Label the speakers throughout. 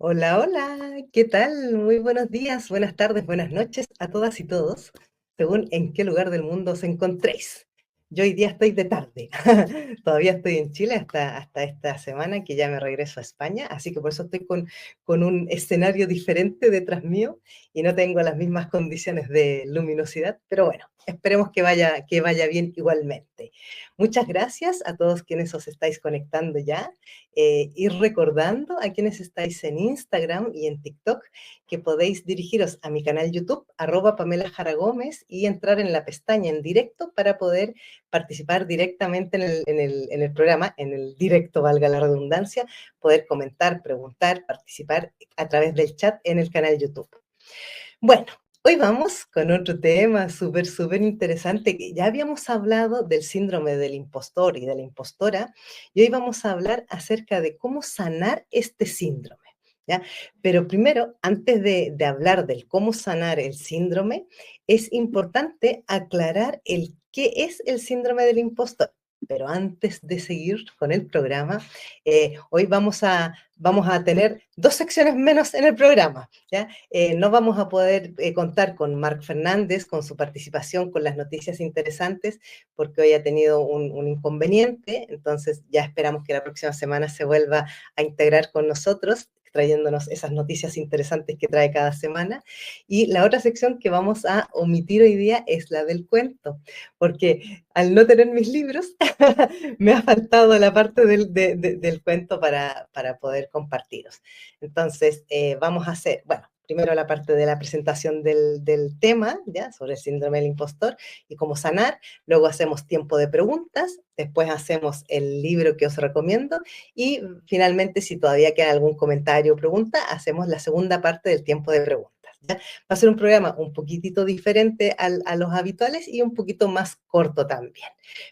Speaker 1: Hola, hola, ¿qué tal? Muy buenos días, buenas tardes, buenas noches a todas y todos, según en qué lugar del mundo os encontréis. Yo hoy día estoy de tarde, todavía estoy en Chile hasta esta semana que ya me regreso a España, así que por eso estoy con un escenario diferente detrás mío y no tengo las mismas condiciones de luminosidad, pero bueno, esperemos que vaya bien igualmente. Muchas gracias a todos quienes os estáis conectando ya. Ir recordando a quienes estáis en Instagram y en TikTok que podéis dirigiros a mi canal YouTube, Pamela Jara Gómez, y entrar en la pestaña en directo para poder participar directamente en el programa, en el directo, valga la redundancia, poder comentar, preguntar, participar a través del chat en el canal YouTube. Bueno, hoy vamos con otro tema súper, súper interesante, que ya habíamos hablado del síndrome del impostor y de la impostora, y hoy vamos a hablar acerca de cómo sanar este síndrome, ¿ya? Pero primero, antes de hablar del cómo sanar el síndrome, es importante aclarar el qué es el síndrome del impostor. Pero antes de seguir con el programa, hoy vamos a tener dos secciones menos en el programa, ¿ya? No vamos a poder contar con Marc Fernández, con su participación, con las noticias interesantes, porque hoy ha tenido un inconveniente, entonces ya esperamos que la próxima semana se vuelva a integrar con nosotros, trayéndonos esas noticias interesantes que trae cada semana. Y la otra sección que vamos a omitir hoy día es la del cuento, porque al no tener mis libros, me ha faltado la parte del cuento para poder compartiros. Entonces, vamos a hacer, bueno, primero la parte de la presentación del tema, ¿ya? Sobre el síndrome del impostor y cómo sanar. Luego hacemos tiempo de preguntas. Después hacemos el libro que os recomiendo. Y finalmente, si todavía queda algún comentario o pregunta, hacemos la segunda parte del tiempo de preguntas. ¿Ya? Va a ser un programa un poquitito diferente a los habituales y un poquito más corto también.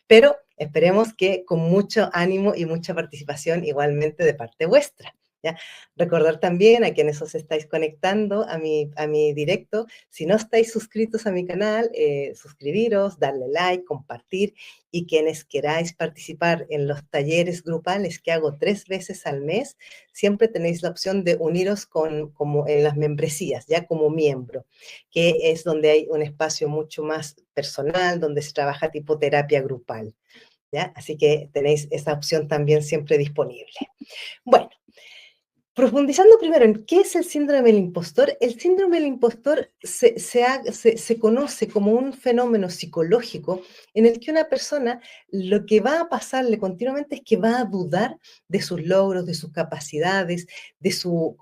Speaker 1: Pero esperemos que con mucho ánimo y mucha participación igualmente de parte vuestra. ¿Ya? Recordar también a quienes os estáis conectando a mi directo, si no estáis suscritos a mi canal, suscribiros, darle like, compartir, y quienes queráis participar en los talleres grupales que hago 3 veces al mes, siempre tenéis la opción de uniros como en las membresías, ya como miembro, que es donde hay un espacio mucho más personal, donde se trabaja tipo terapia grupal, ¿ya? Así que tenéis esa opción también siempre disponible. Bueno, profundizando primero en qué es el síndrome del impostor, el síndrome del impostor se conoce como un fenómeno psicológico en el que una persona lo que va a pasarle continuamente es que va a dudar de sus logros, de sus capacidades, de su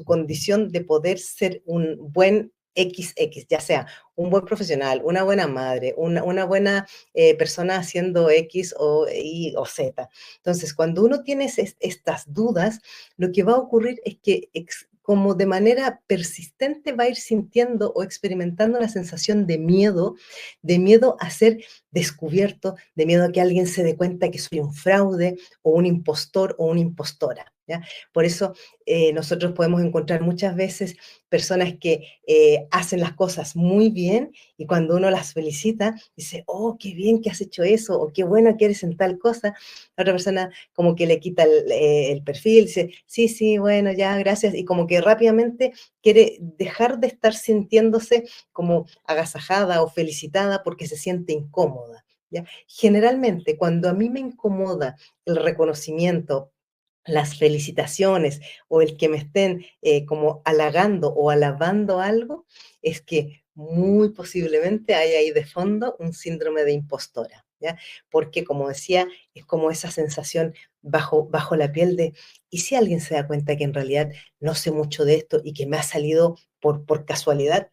Speaker 1: condición de poder ser un buen XX, ya sea un buen profesional, una buena madre, una buena persona haciendo X o Y o Z. Entonces, cuando uno tiene estas dudas, lo que va a ocurrir es que como de manera persistente va a ir sintiendo o experimentando una sensación de miedo a ser descubierto, de miedo a que alguien se dé cuenta que soy un fraude o un impostor o una impostora, ¿ya? Por eso nosotros podemos encontrar muchas veces personas que hacen las cosas muy bien y cuando uno las felicita, dice, oh, qué bien que has hecho eso, o qué bueno que eres en tal cosa, la otra persona como que le quita el perfil, dice, sí, sí, bueno, ya, gracias, y como que rápidamente quiere dejar de estar sintiéndose como agasajada o felicitada porque se siente incómoda, ¿ya? Generalmente, cuando a mí me incomoda el reconocimiento, las felicitaciones o el que me estén como halagando o alabando algo, es que muy posiblemente hay ahí de fondo un síndrome de impostora, ¿ya? Porque como decía, es como esa sensación bajo la piel de, ¿y si alguien se da cuenta que en realidad no sé mucho de esto y que me ha salido por casualidad?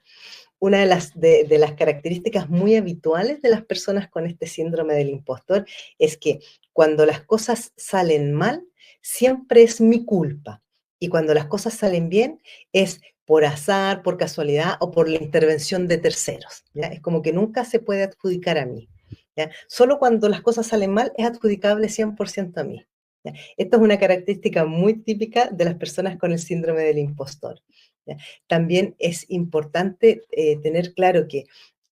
Speaker 1: Una de las características muy habituales de las personas con este síndrome del impostor es que cuando las cosas salen mal, siempre es mi culpa. Y cuando las cosas salen bien, es por azar, por casualidad o por la intervención de terceros, ¿ya? Es como que nunca se puede adjudicar a mí, ¿ya? Solo cuando las cosas salen mal es adjudicable 100% a mí, ¿ya? Esta es una característica muy típica de las personas con el síndrome del impostor, ¿ya? También es importante tener claro que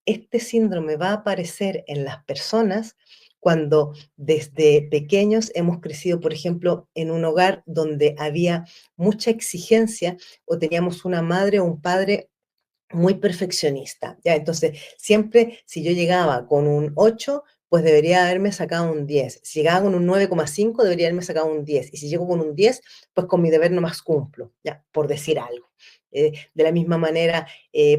Speaker 1: este síndrome va a aparecer en las personas cuando desde pequeños hemos crecido, por ejemplo, en un hogar donde había mucha exigencia o teníamos una madre o un padre muy perfeccionista, ¿ya? Entonces, siempre si yo llegaba con un 8, pues debería haberme sacado un 10. Si llegaba con un 9,5, debería haberme sacado un 10. Y si llego con un 10, pues con mi deber no más cumplo, ¿ya? Por decir algo. De la misma manera,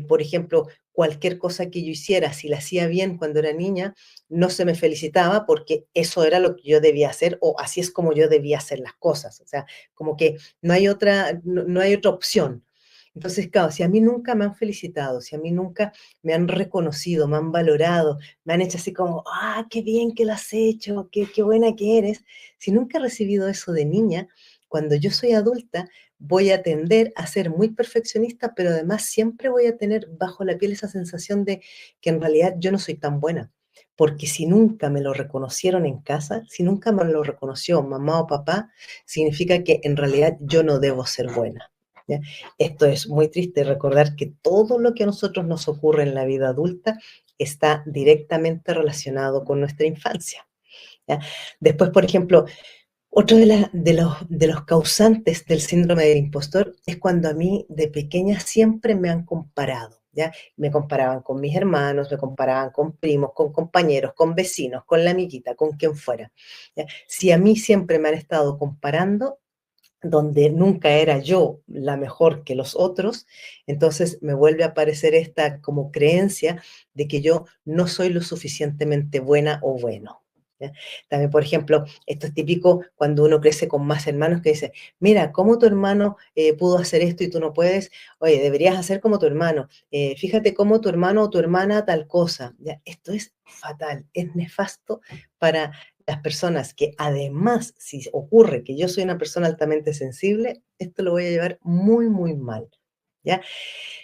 Speaker 1: por ejemplo, cualquier cosa que yo hiciera, si la hacía bien cuando era niña, no se me felicitaba porque eso era lo que yo debía hacer o así es como yo debía hacer las cosas. O sea, como que no hay otra opción. Entonces, claro, si a mí nunca me han felicitado, si a mí nunca me han reconocido, me han valorado, me han hecho así como, ah, qué bien que lo has hecho, qué buena que eres, si nunca he recibido eso de niña, cuando yo soy adulta voy a tender a ser muy perfeccionista, pero además siempre voy a tener bajo la piel esa sensación de que en realidad yo no soy tan buena. Porque si nunca me lo reconocieron en casa, si nunca me lo reconoció mamá o papá, significa que en realidad yo no debo ser buena. ¿Ya? Esto es muy triste recordar que todo lo que a nosotros nos ocurre en la vida adulta está directamente relacionado con nuestra infancia. ¿Ya? Después, por ejemplo, otro de los causantes del síndrome del impostor es cuando a mí de pequeña siempre me han comparado. ¿Ya? Me comparaban con mis hermanos, me comparaban con primos, con compañeros, con vecinos, con la amiguita, con quien fuera. ¿Ya? Si a mí siempre me han estado comparando, donde nunca era yo la mejor que los otros, entonces me vuelve a aparecer esta como creencia de que yo no soy lo suficientemente buena o bueno. ¿Ya? También, por ejemplo, esto es típico cuando uno crece con más hermanos que dice, mira, ¿cómo tu hermano pudo hacer esto y tú no puedes? Oye, deberías hacer como tu hermano. Fíjate cómo tu hermano o tu hermana tal cosa. ¿Ya? Esto es fatal, es nefasto para las personas que además, si ocurre que yo soy una persona altamente sensible, esto lo voy a llevar muy, muy mal, ¿ya?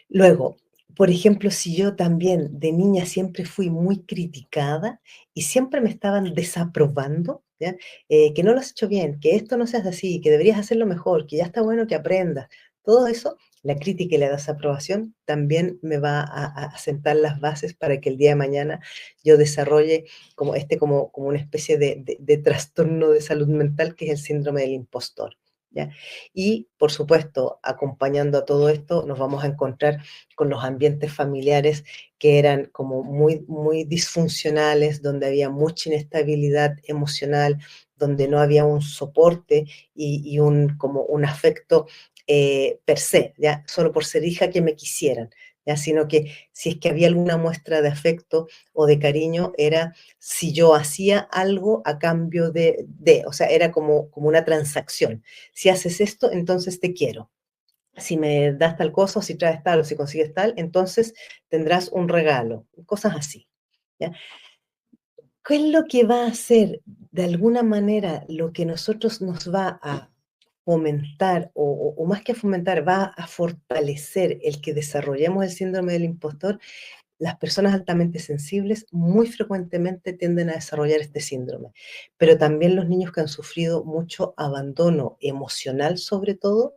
Speaker 1: Luego, por ejemplo, si yo también de niña siempre fui muy criticada y siempre me estaban desaprobando, ¿ya? Que no lo has hecho bien, que esto no se hace así, que deberías hacerlo mejor, que ya está bueno que aprendas. Todo eso, la crítica y la desaprobación también me va a sentar las bases para que el día de mañana yo desarrolle como una especie de trastorno de salud mental que es el síndrome del impostor, ¿ya? Y, por supuesto, acompañando a todo esto, nos vamos a encontrar con los ambientes familiares que eran como muy, muy disfuncionales, donde había mucha inestabilidad emocional, donde no había un soporte y como un afecto per se, ¿ya? Solo por ser hija que me quisieran, ¿ya? Sino que si es que había alguna muestra de afecto o de cariño, era si yo hacía algo a cambio o sea, era como una transacción. Si haces esto, entonces te quiero. Si me das tal cosa, o si traes tal, o si consigues tal, entonces tendrás un regalo, cosas así, ¿ya? ¿Qué es lo que va a hacer, de alguna manera, lo que nosotros nos va a fomentar, o más que fomentar, va a fortalecer el que desarrollemos el síndrome del impostor? Las personas altamente sensibles muy frecuentemente tienden a desarrollar este síndrome, pero también los niños que han sufrido mucho abandono emocional sobre todo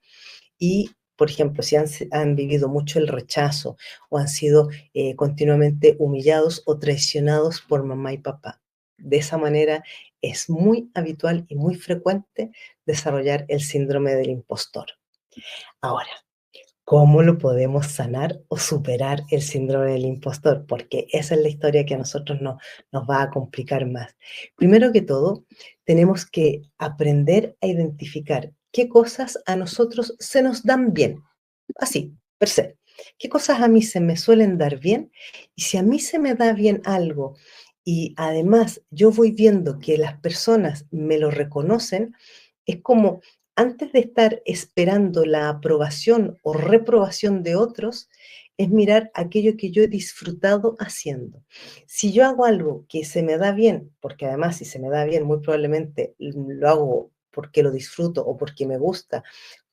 Speaker 1: y, por ejemplo, si han vivido mucho el rechazo o han sido continuamente humillados o traicionados por mamá y papá. De esa manera es muy habitual y muy frecuente desarrollar el síndrome del impostor. Ahora, ¿cómo lo podemos sanar o superar el síndrome del impostor? Porque esa es la historia que a nosotros nos va a complicar más. Primero que todo, tenemos que aprender a identificar qué cosas a nosotros se nos dan bien, así, per se. ¿Qué cosas a mí se me suelen dar bien? Y si a mí se me da bien algo y además yo voy viendo que las personas me lo reconocen, es como antes de estar esperando la aprobación o reprobación de otros, es mirar aquello que yo he disfrutado haciendo. Si yo hago algo que se me da bien, porque además si se me da bien, muy probablemente lo hago porque lo disfruto o porque me gusta,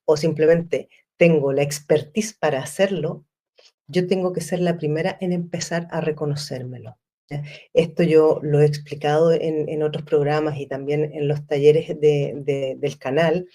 Speaker 1: o simplemente tengo la expertise para hacerlo, yo tengo que ser la primera en empezar a reconocérmelo. ¿Ya? Esto yo lo he explicado en otros programas y también en los talleres del canal,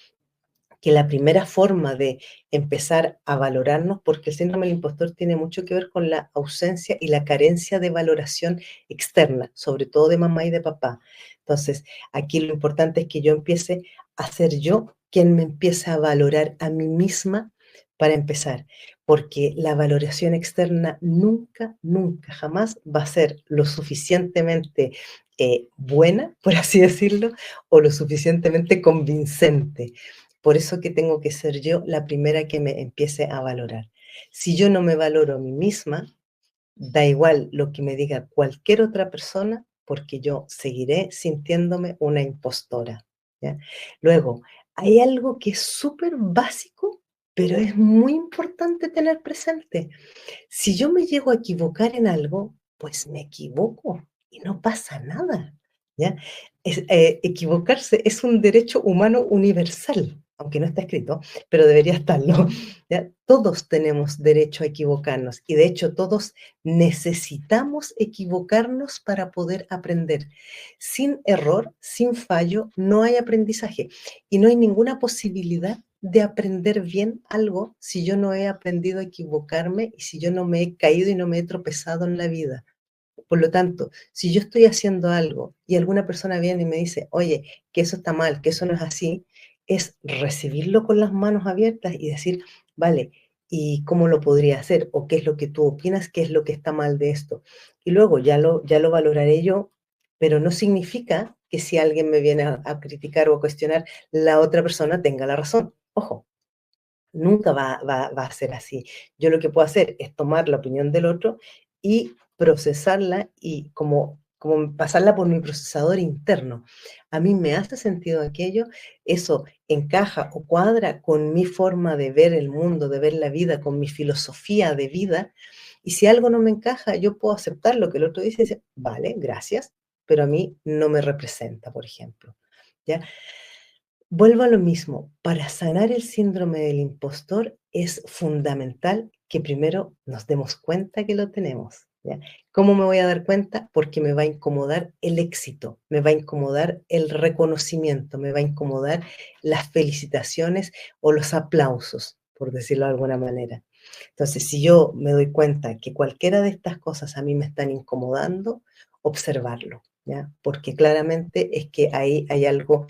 Speaker 1: que la primera forma de empezar a valorarnos, porque el síndrome del impostor tiene mucho que ver con la ausencia y la carencia de valoración externa, sobre todo de mamá y de papá. Entonces, aquí lo importante es que yo empiece a ser yo quien me empiece a valorar a mí misma para empezar, porque la valoración externa nunca, nunca, jamás va a ser lo suficientemente buena, por así decirlo, o lo suficientemente convincente. Por eso que tengo que ser yo la primera que me empiece a valorar. Si yo no me valoro a mí misma, da igual lo que me diga cualquier otra persona, porque yo seguiré sintiéndome una impostora, ¿ya? Luego, hay algo que es súper básico, pero es muy importante tener presente. Si yo me llego a equivocar en algo, pues me equivoco y no pasa nada, ¿ya? Equivocarse es un derecho humano universal, aunque no está escrito, pero debería estarlo, ¿ya? Todos tenemos derecho a equivocarnos y de hecho todos necesitamos equivocarnos para poder aprender. Sin error, sin fallo, no hay aprendizaje y no hay ninguna posibilidad de aprender bien algo si yo no he aprendido a equivocarme y si yo no me he caído y no me he tropezado en la vida. Por lo tanto, si yo estoy haciendo algo y alguna persona viene y me dice, oye, que eso está mal, que eso no es así, es recibirlo con las manos abiertas y decir, vale, ¿y cómo lo podría hacer? ¿O qué es lo que tú opinas? ¿Qué es lo que está mal de esto? Y luego ya lo valoraré yo, pero no significa que si alguien me viene a criticar o a cuestionar, la otra persona tenga la razón. Ojo, nunca va a ser así. Yo lo que puedo hacer es tomar la opinión del otro y procesarla y como pasarla por mi procesador interno. A mí me hace sentido aquello, eso encaja o cuadra con mi forma de ver el mundo, de ver la vida, con mi filosofía de vida. Y si algo no me encaja, yo puedo aceptar lo que el otro dice y decir, vale, gracias, pero a mí no me representa, por ejemplo. ¿Ya? Vuelvo a lo mismo, para sanar el síndrome del impostor es fundamental que primero nos demos cuenta que lo tenemos, ¿ya? ¿Cómo me voy a dar cuenta? Porque me va a incomodar el éxito, me va a incomodar el reconocimiento, me va a incomodar las felicitaciones o los aplausos, por decirlo de alguna manera. Entonces, si yo me doy cuenta que cualquiera de estas cosas a mí me están incomodando, observarlo, ¿ya? Porque claramente es que ahí hay algo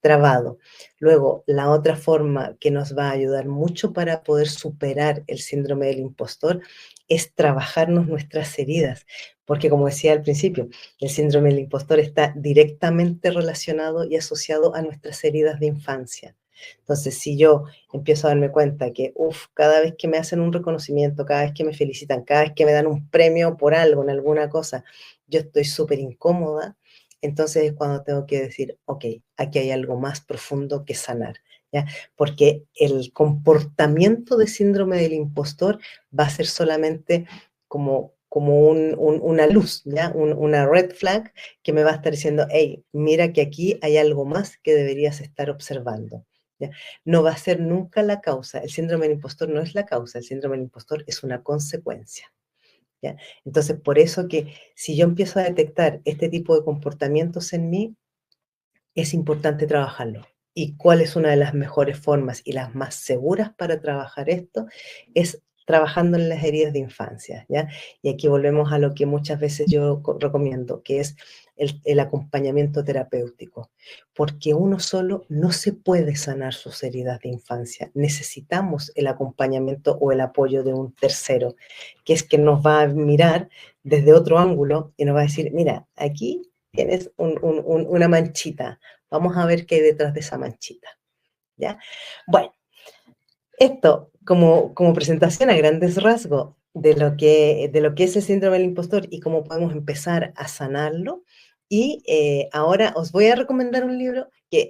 Speaker 1: trabado. Luego, la otra forma que nos va a ayudar mucho para poder superar el síndrome del impostor es trabajarnos nuestras heridas, porque como decía al principio, el síndrome del impostor está directamente relacionado y asociado a nuestras heridas de infancia. Entonces, si yo empiezo a darme cuenta que, uff, cada vez que me hacen un reconocimiento, cada vez que me felicitan, cada vez que me dan un premio por algo, en alguna cosa, yo estoy súper incómoda, entonces es cuando tengo que decir, ok, aquí hay algo más profundo que sanar, ¿ya? Porque el comportamiento de síndrome del impostor va a ser solamente como una luz, ¿ya? Una red flag que me va a estar diciendo, hey, mira que aquí hay algo más que deberías estar observando, ¿ya? No va a ser nunca la causa. El síndrome del impostor no es la causa, el síndrome del impostor es una consecuencia, ¿ya? Entonces, por eso que si yo empiezo a detectar este tipo de comportamientos en mí, es importante trabajarlo. ¿Y cuál es una de las mejores formas y las más seguras para trabajar esto? Es trabajando en las heridas de infancia, ¿ya? Y aquí volvemos a lo que muchas veces yo recomiendo, que es el acompañamiento terapéutico, porque uno solo no se puede sanar sus heridas de infancia. Necesitamos el acompañamiento o el apoyo de un tercero, que es que nos va a mirar desde otro ángulo y nos va a decir, mira, aquí tienes una manchita, vamos a ver qué hay detrás de esa manchita, ¿ya? Bueno, esto como presentación a grandes rasgos de lo que es el síndrome del impostor y cómo podemos empezar a sanarlo. Y ahora os voy a recomendar un libro que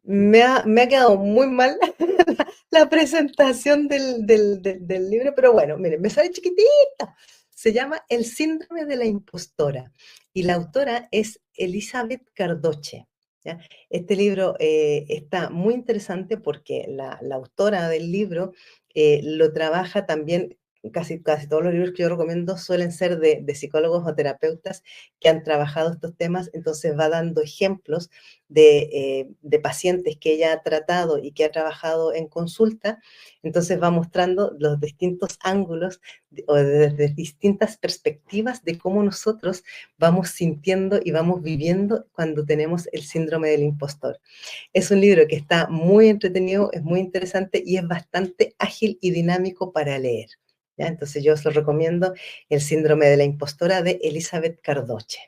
Speaker 1: me ha quedado muy mal la presentación del libro, pero bueno, miren, me sale chiquitita. Se llama El síndrome de la impostora y la autora es Elizabeth Cardoche, ¿ya? Este libro está muy interesante porque la autora del libro lo trabaja también casi todos los libros que yo recomiendo suelen ser de psicólogos o terapeutas que han trabajado estos temas, entonces va dando ejemplos de pacientes que ella ha tratado y que ha trabajado en consulta, entonces va mostrando los distintos ángulos o desde distintas perspectivas de cómo nosotros vamos sintiendo y vamos viviendo cuando tenemos el síndrome del impostor. Es un libro que está muy entretenido, es muy interesante y es bastante ágil y dinámico para leer. ¿Ya? Entonces yo os lo recomiendo, El síndrome de la impostora de Elizabeth Cardoche.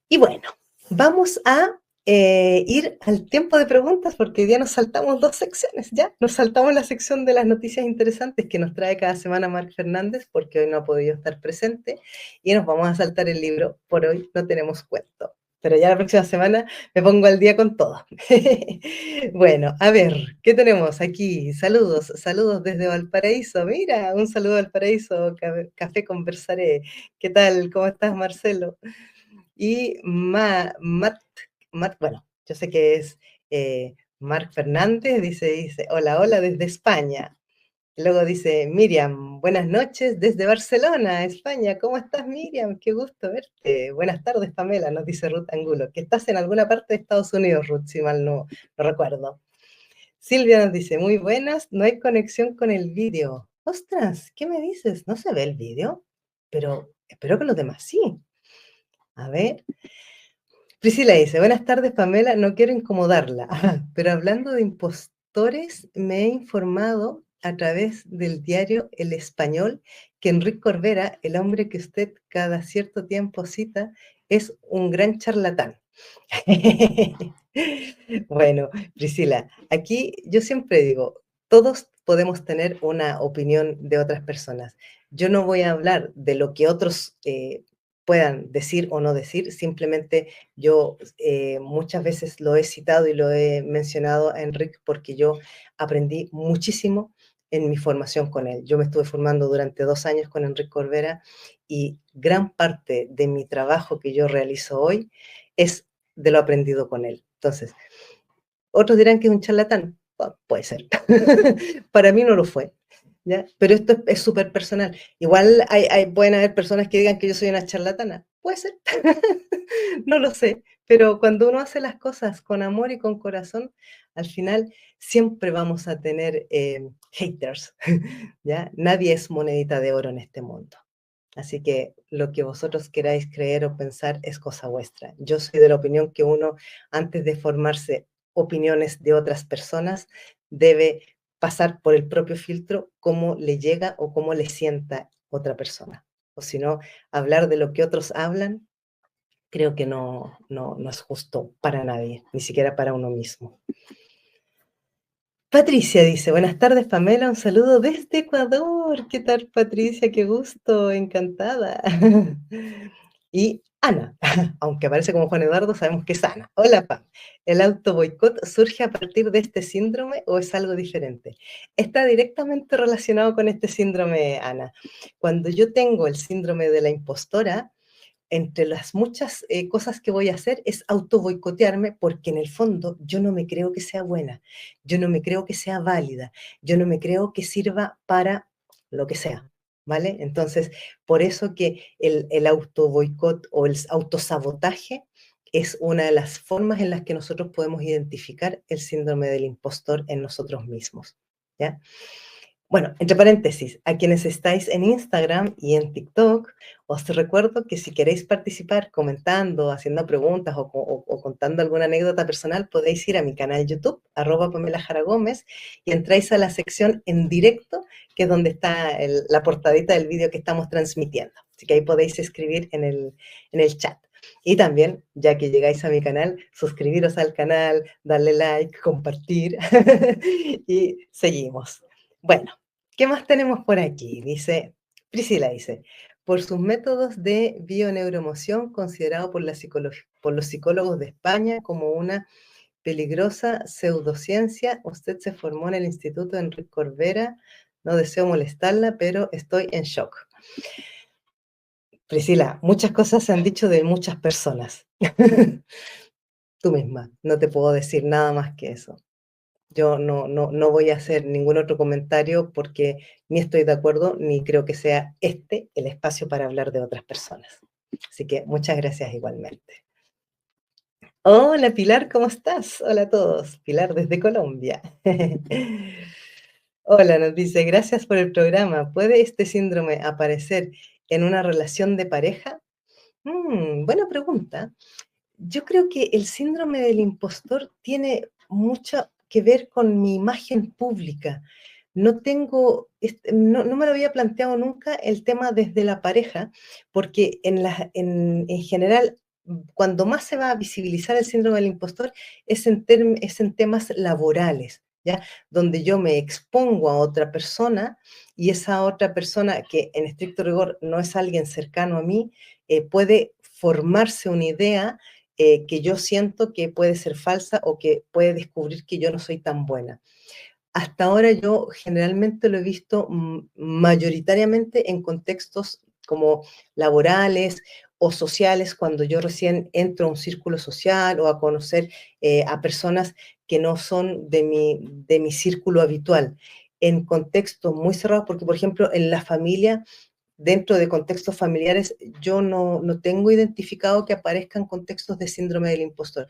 Speaker 1: Y bueno, vamos a ir al tiempo de preguntas porque hoy día nos saltamos dos secciones, ¿ya? Nos saltamos la sección de las noticias interesantes que nos trae cada semana Marc Fernández porque hoy no ha podido estar presente y nos vamos a saltar el libro. Por hoy no tenemos cuento, pero ya la próxima semana me pongo al día con todo. Bueno, a ver, ¿qué tenemos aquí? Saludos, saludos desde Valparaíso. Mira, un saludo a Valparaíso, Café Conversaré. ¿Qué tal? ¿Cómo estás, Marcelo? Y bueno, yo sé que es Marc Fernández, dice, hola, hola desde España. Luego dice, Miriam, buenas noches desde Barcelona, España. ¿Cómo estás, Miriam? Qué gusto verte. Buenas tardes, Pamela, nos dice Ruth Angulo. Que estás en alguna parte de Estados Unidos, Ruth, si mal no recuerdo. Silvia nos dice, muy buenas, no hay conexión con el vídeo. Ostras, ¿qué me dices? ¿No se ve el vídeo? Pero espero que los demás sí. A ver. Priscila dice, buenas tardes, Pamela, no quiero incomodarla, pero hablando de impostores, me he informado a través del diario El Español que Enrique Corbera, el hombre que usted cada cierto tiempo cita, es un gran charlatán. Bueno, Priscila, aquí yo siempre digo, todos podemos tener una opinión de otras personas. Yo no voy a hablar de lo que otros puedan decir o no decir, simplemente yo muchas veces lo he citado y lo he mencionado a Enrique porque yo aprendí muchísimo en mi formación con él. Yo me estuve formando durante 2 años con Enrique Corbera y gran parte de mi trabajo que yo realizo hoy es de lo aprendido con él. Entonces, otros dirán que es un charlatán. Puede ser. Para mí no lo fue. ¿Ya? Pero esto es súper personal. Igual pueden haber personas que digan que yo soy una charlatana. Puede ser. No lo sé. Pero cuando uno hace las cosas con amor y con corazón, al final siempre vamos a tener haters. ¿Ya? Nadie es monedita de oro en este mundo. Así que lo que vosotros queráis creer o pensar es cosa vuestra. Yo soy de la opinión que uno, antes de formarse opiniones de otras personas, debe pasar por el propio filtro cómo le llega o cómo le sienta otra persona. O si no, hablar de lo que otros hablan, creo que no es justo para nadie, ni siquiera para uno mismo. Patricia dice, buenas tardes, Pamela, un saludo desde Ecuador. ¿Qué tal, Patricia? Qué gusto, encantada. Y Ana, aunque aparece como Juan Eduardo, sabemos que es Ana. Hola, Pam. ¿El auto boicot surge a partir de este síndrome o es algo diferente? Está directamente relacionado con este síndrome, Ana. Cuando yo tengo el síndrome de la impostora, entre las muchas cosas que voy a hacer es auto boicotearme porque en el fondo yo no me creo que sea buena, yo no me creo que sea válida, yo no me creo que sirva para lo que sea, ¿vale? Entonces, por eso que el auto boicot o el autosabotaje es una de las formas en las que nosotros podemos identificar el síndrome del impostor en nosotros mismos, ¿ya? Bueno, entre paréntesis, a quienes estáis en Instagram y en TikTok, os recuerdo que si queréis participar comentando, haciendo preguntas o contando alguna anécdota personal, podéis ir a mi canal YouTube, @Pamela Jara Gómez, y entráis a la sección en directo, que es donde está la portadita del vídeo que estamos transmitiendo. Así que ahí podéis escribir en el chat. Y también, ya que llegáis a mi canal, suscribiros al canal, darle like, compartir y seguimos. Bueno, ¿qué más tenemos por aquí? Dice, Priscila dice, por sus métodos de bioneuroemoción, considerado por los psicólogos de España como una peligrosa pseudociencia, usted se formó en el Instituto Enrique Corbera, no deseo molestarla, pero estoy en shock. Priscila, muchas cosas se han dicho de muchas personas. Tú misma, no te puedo decir nada más que eso. Yo no voy a hacer ningún otro comentario porque ni estoy de acuerdo, ni creo que sea este el espacio para hablar de otras personas. Así que muchas gracias igualmente. Hola Pilar, ¿cómo estás? Hola a todos. Pilar desde Colombia. Hola, nos dice, gracias por el programa. ¿Puede este síndrome aparecer en una relación de pareja? Buena pregunta. Yo creo que el síndrome del impostor tiene mucho que ver con mi imagen pública. No tengo, no me lo había planteado nunca el tema desde la pareja, porque en general, cuando más se va a visibilizar el síndrome del impostor es en temas laborales, ¿ya? Donde yo me expongo a otra persona y esa otra persona, que en estricto rigor no es alguien cercano a mí, puede formarse una idea que yo siento que puede ser falsa o que puede descubrir que yo no soy tan buena. Hasta ahora yo generalmente lo he visto mayoritariamente en contextos como laborales o sociales, cuando yo recién entro a un círculo social o a conocer a personas que no son de mi círculo habitual, en contextos muy cerrados, porque por ejemplo en la familia, dentro de contextos familiares, yo no tengo identificado que aparezcan contextos de síndrome del impostor,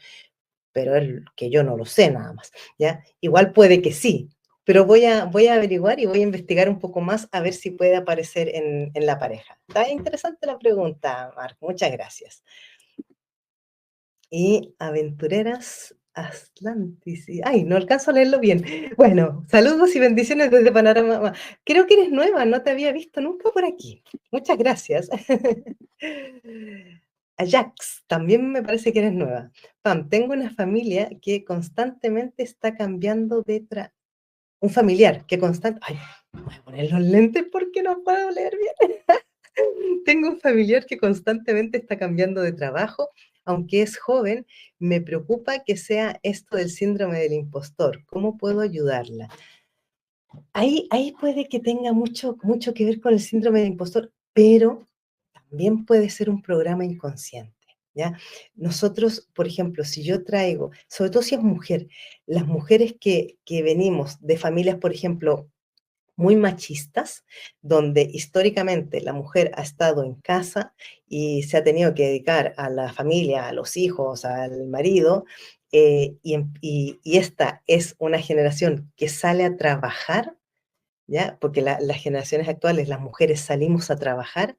Speaker 1: pero es que yo no lo sé nada más, ¿ya? Igual puede que sí, pero voy a averiguar y voy a investigar un poco más a ver si puede aparecer en la pareja. Está interesante la pregunta, Marc, muchas gracias. Y Aventureras Atlantis. Ay, no alcanzo a leerlo bien. Bueno, saludos y bendiciones desde Panorama. Creo que eres nueva, no te había visto nunca por aquí. Muchas gracias. Ajax, también me parece que eres nueva. Pam, tengo una familia que constantemente está cambiando de un familiar que constante. Ay, voy a poner los lentes porque no puedo leer bien. Tengo un familiar que constantemente está cambiando de trabajo, aunque es joven. Me preocupa que sea esto del síndrome del impostor. ¿Cómo puedo ayudarla? Ahí puede que tenga mucho que ver con el síndrome del impostor, pero también puede ser un programa inconsciente, ¿ya? Nosotros, por ejemplo, si yo traigo, sobre todo si es mujer, las mujeres que venimos de familias, por ejemplo, muy machistas, donde históricamente la mujer ha estado en casa y se ha tenido que dedicar a la familia, a los hijos, al marido, y esta es una generación que sale a trabajar, ¿ya? Porque las generaciones actuales, las mujeres salimos a trabajar,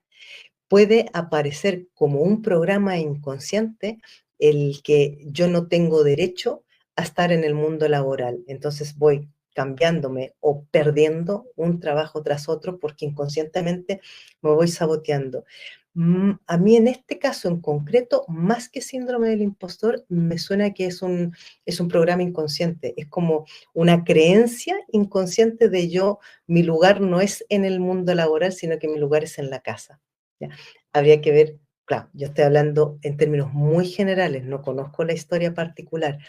Speaker 1: puede aparecer como un programa inconsciente el que yo no tengo derecho a estar en el mundo laboral. Entonces voy cambiándome o perdiendo un trabajo tras otro porque inconscientemente me voy saboteando. A mí en este caso en concreto, más que síndrome del impostor, me suena que es un programa inconsciente, es como una creencia inconsciente de yo, mi lugar no es en el mundo laboral, sino que mi lugar es en la casa. ¿Ya? Habría que ver, claro, yo estoy hablando en términos muy generales, no conozco la historia particular.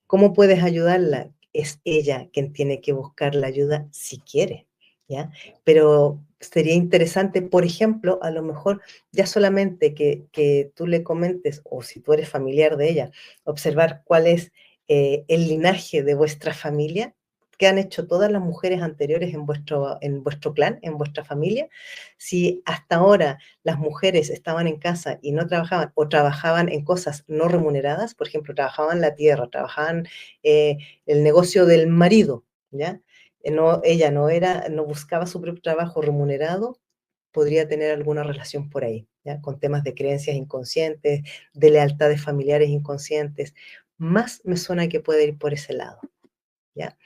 Speaker 1: ¿Cómo puedes ayudarla? Es ella quien tiene que buscar la ayuda si quiere, ¿ya? Pero sería interesante, por ejemplo, a lo mejor ya solamente que tú le comentes, o si tú eres familiar de ella, observar cuál es el linaje de vuestra familia, qué han hecho todas las mujeres anteriores en vuestro clan, en vuestra familia. Si hasta ahora las mujeres estaban en casa y no trabajaban o trabajaban en cosas no remuneradas, por ejemplo, trabajaban la tierra, trabajaban eh, el negocio del marido, ¿ya? No, ella no buscaba su propio trabajo remunerado, podría tener alguna relación por ahí, ¿ya? Con temas de creencias inconscientes, de lealtades familiares inconscientes. Más me suena que puede ir por ese lado, ¿ya?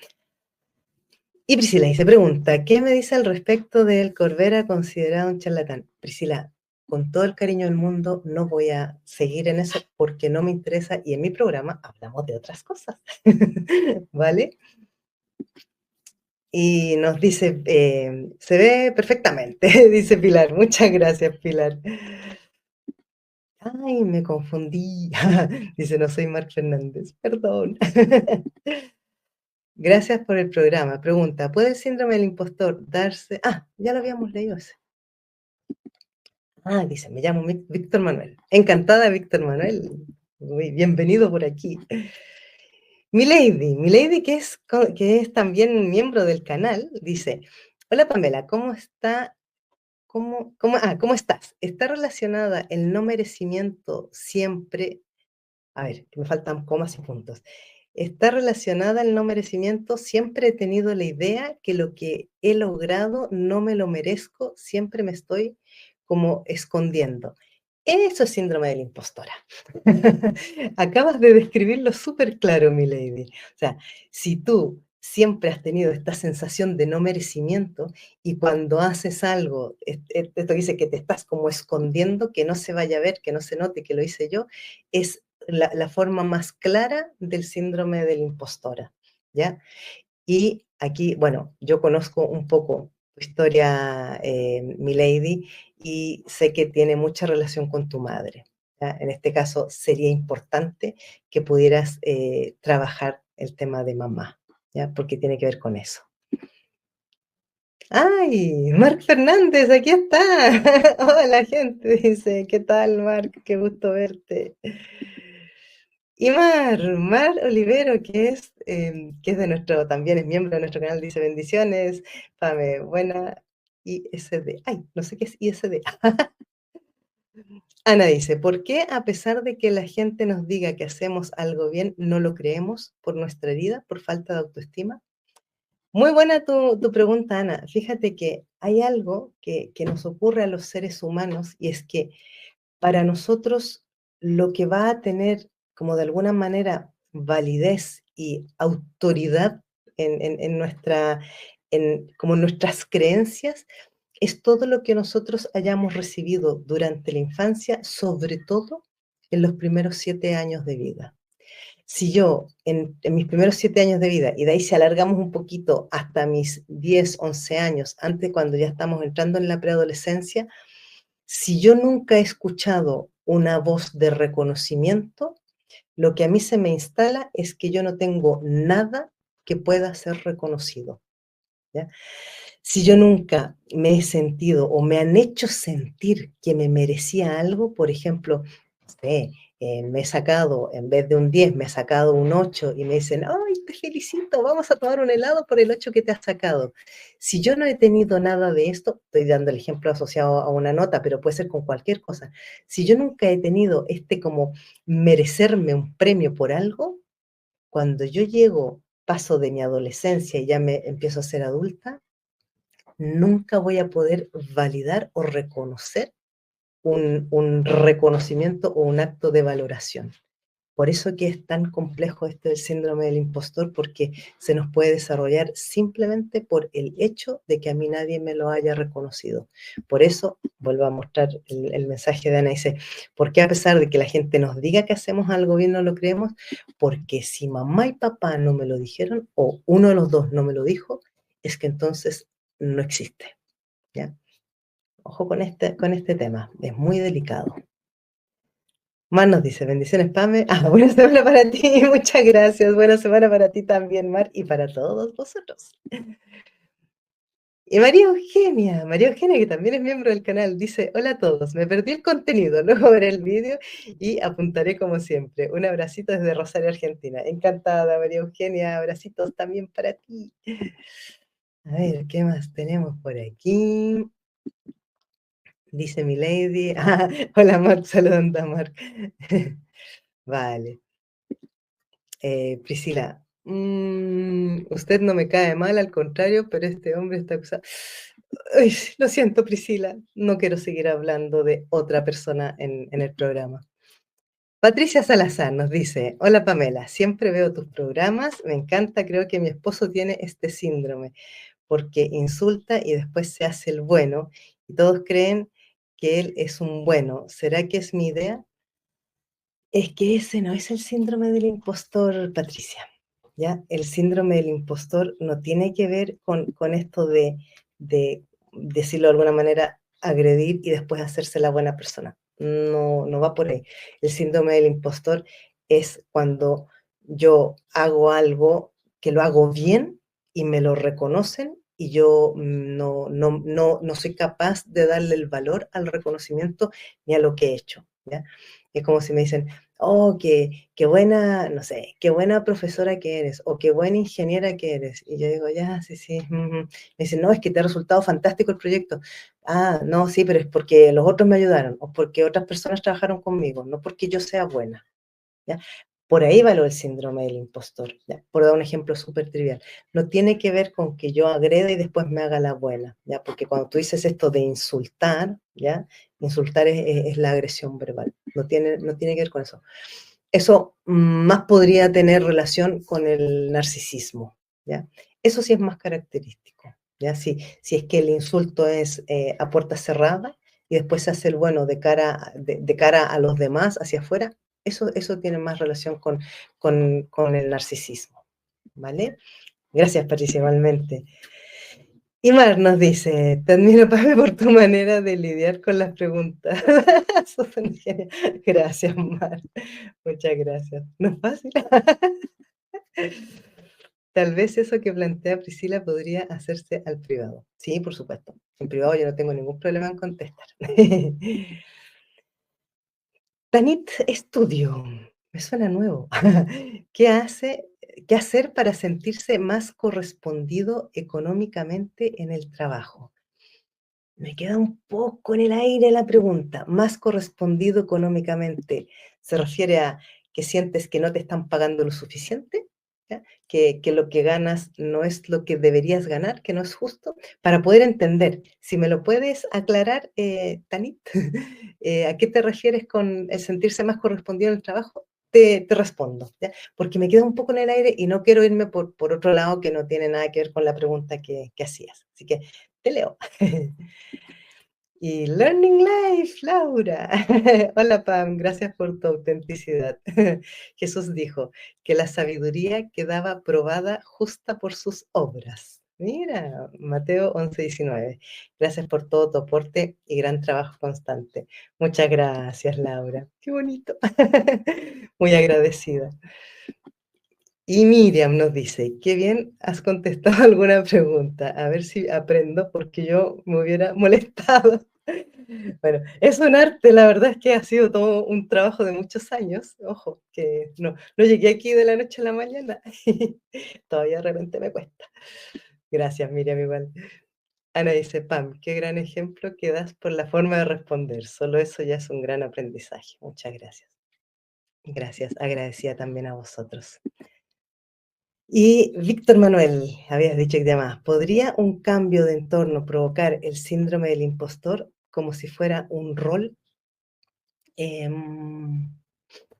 Speaker 1: Y Priscila, y se pregunta, ¿qué me dice al respecto del Corbera considerado un charlatán? Priscila, con todo el cariño del mundo, no voy a seguir en eso porque no me interesa y en mi programa hablamos de otras cosas, ¿vale? Y nos dice, se ve perfectamente, dice Pilar. Muchas gracias, Pilar. Ay, me confundí. Dice, no soy Marc Fernández, perdón. Gracias por el programa. Pregunta, ¿puede el síndrome del impostor darse? Ah, ya lo habíamos leído ese. Ah, dice, me llamo Víctor Manuel. Encantada, Víctor Manuel. Muy bienvenido por aquí. Milady, que es también miembro del canal, dice: "Hola Pamela, ¿cómo está? ¿Cómo estás? ¿Está relacionada el no merecimiento siempre?". A ver, que me faltan comas y puntos. ¿Está relacionada el no merecimiento? Siempre he tenido la idea que lo que he logrado no me lo merezco, siempre me estoy como escondiendo. Eso es síndrome de la impostora. Acabas de describirlo súper claro, mi lady. O sea, si tú siempre has tenido esta sensación de no merecimiento y cuando haces algo, esto dice que te estás como escondiendo, que no se vaya a ver, que no se note que lo hice yo, es la forma más clara del síndrome de la impostora, ¿ya? Y aquí, bueno, yo conozco un poco tu historia, milady, y sé que tiene mucha relación con tu madre, ¿ya? En este caso, sería importante que pudieras trabajar el tema de mamá, ¿ya? Porque tiene que ver con eso. ¡Ay! Marc Fernández, aquí está. Hola, gente, dice. ¿Qué tal, Marc? Qué gusto verte. Y Mar Olivero, que es de nuestro, también es miembro de nuestro canal, dice bendiciones, Pame, buena ISD. Ay, no sé qué es ISD. Ana dice, ¿por qué a pesar de que la gente nos diga que hacemos algo bien, no lo creemos por nuestra herida, por falta de autoestima? Muy buena tu pregunta, Ana. Fíjate que hay algo que nos ocurre a los seres humanos y es que para nosotros lo que va a tener como de alguna manera validez y autoridad en nuestra, como en nuestras creencias, es todo lo que nosotros hayamos recibido durante la infancia, sobre todo en los primeros 7 años de vida. Si yo en mis primeros 7 años de vida, y de ahí si alargamos un poquito hasta mis 10 11 años, antes cuando ya estamos entrando en la preadolescencia, si yo nunca he escuchado una voz de reconocimiento, lo que a mí se me instala es que yo no tengo nada que pueda ser reconocido, ¿ya? Si yo nunca me he sentido o me han hecho sentir que me merecía algo, por ejemplo, no sé, me he sacado, en vez de un 10 me he sacado un 8 y me dicen, ay, te felicito, vamos a tomar un helado por el 8 que te has sacado. Si yo no he tenido nada de esto, estoy dando el ejemplo asociado a una nota, pero puede ser con cualquier cosa. Si yo nunca he tenido este como merecerme un premio por algo, cuando yo llego, paso de mi adolescencia y ya me empiezo a ser adulta, nunca voy a poder validar o reconocer un reconocimiento o un acto de valoración. Por eso que es tan complejo esto del síndrome del impostor, porque se nos puede desarrollar simplemente por el hecho de que a mí nadie me lo haya reconocido. Por eso, vuelvo a mostrar el mensaje de Ana, dice, ¿por qué a pesar de que la gente nos diga que hacemos algo bien no lo creemos? Porque si mamá y papá no me lo dijeron, o uno de los dos no me lo dijo, es que entonces no existe, ¿ya? Ojo con este tema, es muy delicado. Mar nos dice, bendiciones, Pame. Ah, buena semana para ti, muchas gracias. Buena semana para ti también, Mar, y para todos vosotros. Y María Eugenia, que también es miembro del canal, dice, hola a todos, me perdí el contenido, luego veré el vídeo y apuntaré como siempre. Un abracito desde Rosario, Argentina. Encantada, María Eugenia, abracitos también para ti. A ver, ¿qué más tenemos por aquí? Dice mi lady. Ah, hola, Marc, saludando a Marc. Vale. Priscila, usted no me cae mal, al contrario, pero este hombre está acusado. Uy, lo siento, Priscila, no quiero seguir hablando de otra persona en el programa. Patricia Salazar nos dice, hola Pamela, siempre veo tus programas, me encanta, creo que mi esposo tiene este síndrome, porque insulta y después se hace el bueno, y todos creen que él es un bueno. ¿Será que es mi idea? Es que ese no es el síndrome del impostor, Patricia, ¿ya? El síndrome del impostor no tiene que ver con esto de, decirlo de alguna manera, agredir y después hacerse la buena persona. No, no va por ahí. El síndrome del impostor es cuando yo hago algo que lo hago bien y me lo reconocen y yo no soy capaz de darle el valor al reconocimiento ni a lo que he hecho. ¿ya? Es como si me dicen, oh, qué buena, no sé, qué buena profesora que eres, o qué buena ingeniera que eres. Y yo digo, ya, sí, sí. Me dicen, no, es que te ha resultado fantástico el proyecto. Ah, no, sí, pero es porque los otros me ayudaron, o porque otras personas trabajaron conmigo, no porque yo sea buena, ¿ya? Por ahí va lo del síndrome del impostor, ¿ya? Por dar un ejemplo súper trivial. No tiene que ver con que yo agreda y después me haga la buena, ¿ya? Porque cuando tú dices esto de insultar, ¿ya? Insultar es la agresión verbal, no tiene que ver con eso. Eso más podría tener relación con el narcisismo, ¿ya? Eso sí es más característico, ¿ya? Si es que el insulto es a puerta cerrada y después se hace el bueno de cara a los demás, hacia afuera, eso tiene más relación con el narcisismo, ¿vale? Gracias, Patricia, igualmente. Y Mar nos dice, te admiro, Pame, por tu manera de lidiar con las preguntas. Sos una genia. Gracias, Mar. Muchas gracias. No es fácil. Tal vez eso que plantea Priscila podría hacerse al privado. Sí, por supuesto. En privado yo no tengo ningún problema en contestar. Tanit Estudio, me suena nuevo. ¿Qué hace, qué hacer para sentirse más correspondido económicamente en el trabajo? Me queda un poco en el aire la pregunta. Más correspondido económicamente, ¿se refiere a que sientes que no te están pagando lo suficiente? ¿Ya? Que lo que ganas no es lo que deberías ganar, que no es justo. Para poder entender, si me lo puedes aclarar, Tanit, ¿a qué te refieres con el sentirse más correspondido en el trabajo? Te respondo, ¿ya? Porque me queda un poco en el aire y no quiero irme por otro lado que no tiene nada que ver con la pregunta que hacías. Así que te leo. Y Learning Life, Laura. Hola Pam, gracias por tu autenticidad. Jesús dijo que la sabiduría quedaba probada justa por sus obras. Mira, Mateo 11:19. Gracias por todo tu aporte y gran trabajo constante. Muchas gracias, Laura. Qué bonito. Muy agradecida. Y Miriam nos dice, qué bien has contestado alguna pregunta. A ver si aprendo porque yo me hubiera molestado. Bueno, es un arte, la verdad es que ha sido todo un trabajo de muchos años. Ojo, que no llegué aquí de la noche a la mañana. Todavía de repente me cuesta. Gracias, Miriam, igual. Ana dice, Pam, qué gran ejemplo que das por la forma de responder. Solo eso ya es un gran aprendizaje. Muchas gracias. Gracias, agradecida también a vosotros. Y Víctor Manuel, habías dicho que te llamabas, ¿podría un cambio de entorno provocar el síndrome del impostor como si fuera un rol? Em,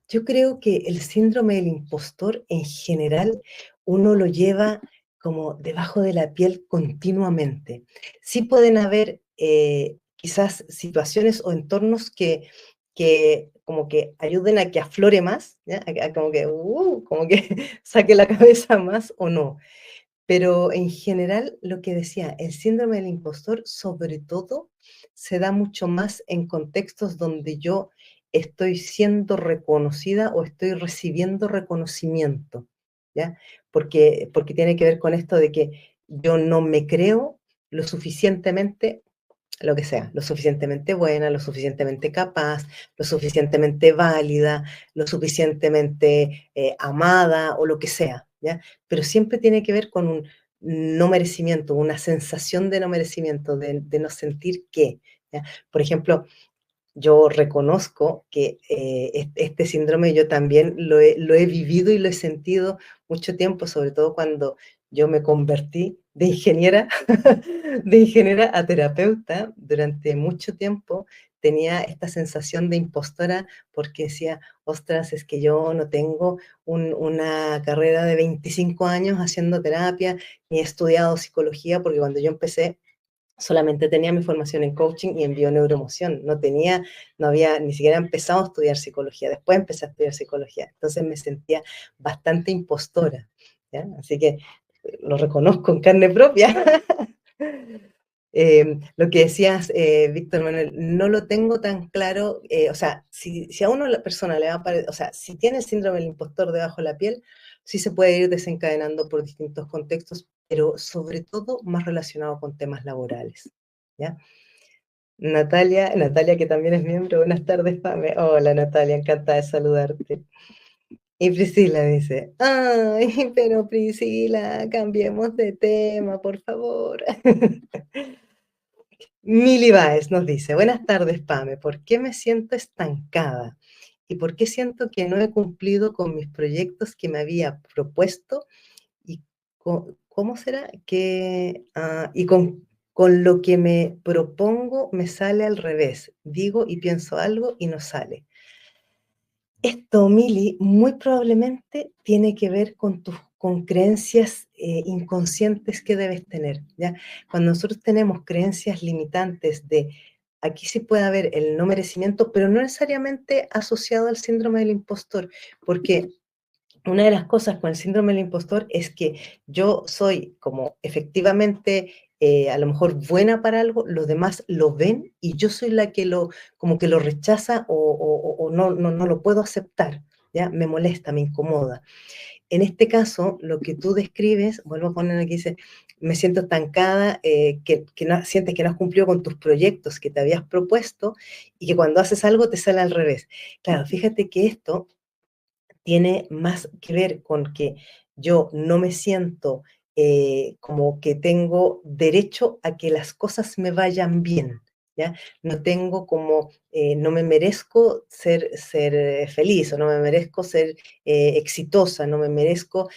Speaker 1: yo creo que el síndrome del impostor en general uno lo lleva como debajo de la piel continuamente. Sí pueden haber quizás situaciones o entornos que como que ayuden a que aflore más, ¿ya? Como que saque la cabeza más o no. Pero en general, lo que decía, el síndrome del impostor, sobre todo, se da mucho más en contextos donde yo estoy siendo reconocida o estoy recibiendo reconocimiento, ¿ya? Porque tiene que ver con esto de que yo no me creo lo suficientemente, lo que sea, lo suficientemente buena, lo suficientemente capaz, lo suficientemente válida, lo suficientemente amada o lo que sea, ¿ya? Pero siempre tiene que ver con un no merecimiento, una sensación de no merecimiento, de no sentir que, ¿ya? Por ejemplo, yo reconozco que este síndrome yo también lo he vivido y lo he sentido mucho tiempo, sobre todo cuando yo me convertí de ingeniera, de ingeniera a terapeuta. Durante mucho tiempo tenía esta sensación de impostora porque decía, ostras, es que yo no tengo una carrera de 25 años haciendo terapia, ni he estudiado psicología, porque cuando yo empecé solamente tenía mi formación en coaching y en bioneuroemoción. No había ni siquiera empezado a estudiar psicología. Después empecé a estudiar psicología. Entonces me sentía bastante impostora, ¿ya? Así que lo reconozco en carne propia. Lo que decías, Víctor Manuel, no lo tengo tan claro. O sea, si a uno la persona le va a o sea, si tiene el síndrome del impostor debajo de la piel, sí se puede ir desencadenando por distintos contextos, pero sobre todo más relacionado con temas laborales, ¿ya? Natalia, que también es miembro, buenas tardes, Pame. Hola, Natalia, encantada de saludarte. Y Priscila dice, ay, pero Priscila, cambiemos de tema, por favor. Mili Báez nos dice, buenas tardes, Pame, ¿por qué me siento estancada? ¿Y por qué siento que no he cumplido con mis proyectos que me había propuesto? ¿Y cómo será? Con lo que me propongo me sale al revés. Digo y pienso algo y no sale. Esto, Mili, muy probablemente tiene que ver con creencias inconscientes que debes tener, ¿ya? Cuando nosotros tenemos creencias limitantes de aquí sí puede haber el no merecimiento, pero no necesariamente asociado al síndrome del impostor, porque una de las cosas con el síndrome del impostor es que yo soy como efectivamente a lo mejor buena para algo, los demás lo ven y yo soy la que como que lo rechaza o no lo puedo aceptar, ¿ya? Me molesta, me incomoda. En este caso, lo que tú describes, vuelvo a poner aquí, dice, me siento estancada, que no, sientes que no has cumplido con tus proyectos que te habías propuesto y que cuando haces algo te sale al revés. Claro, fíjate que esto tiene más que ver con que yo no me siento como que tengo derecho a que las cosas me vayan bien, ¿ya? No tengo como, no me merezco ser feliz o no me merezco ser exitosa, no me merezco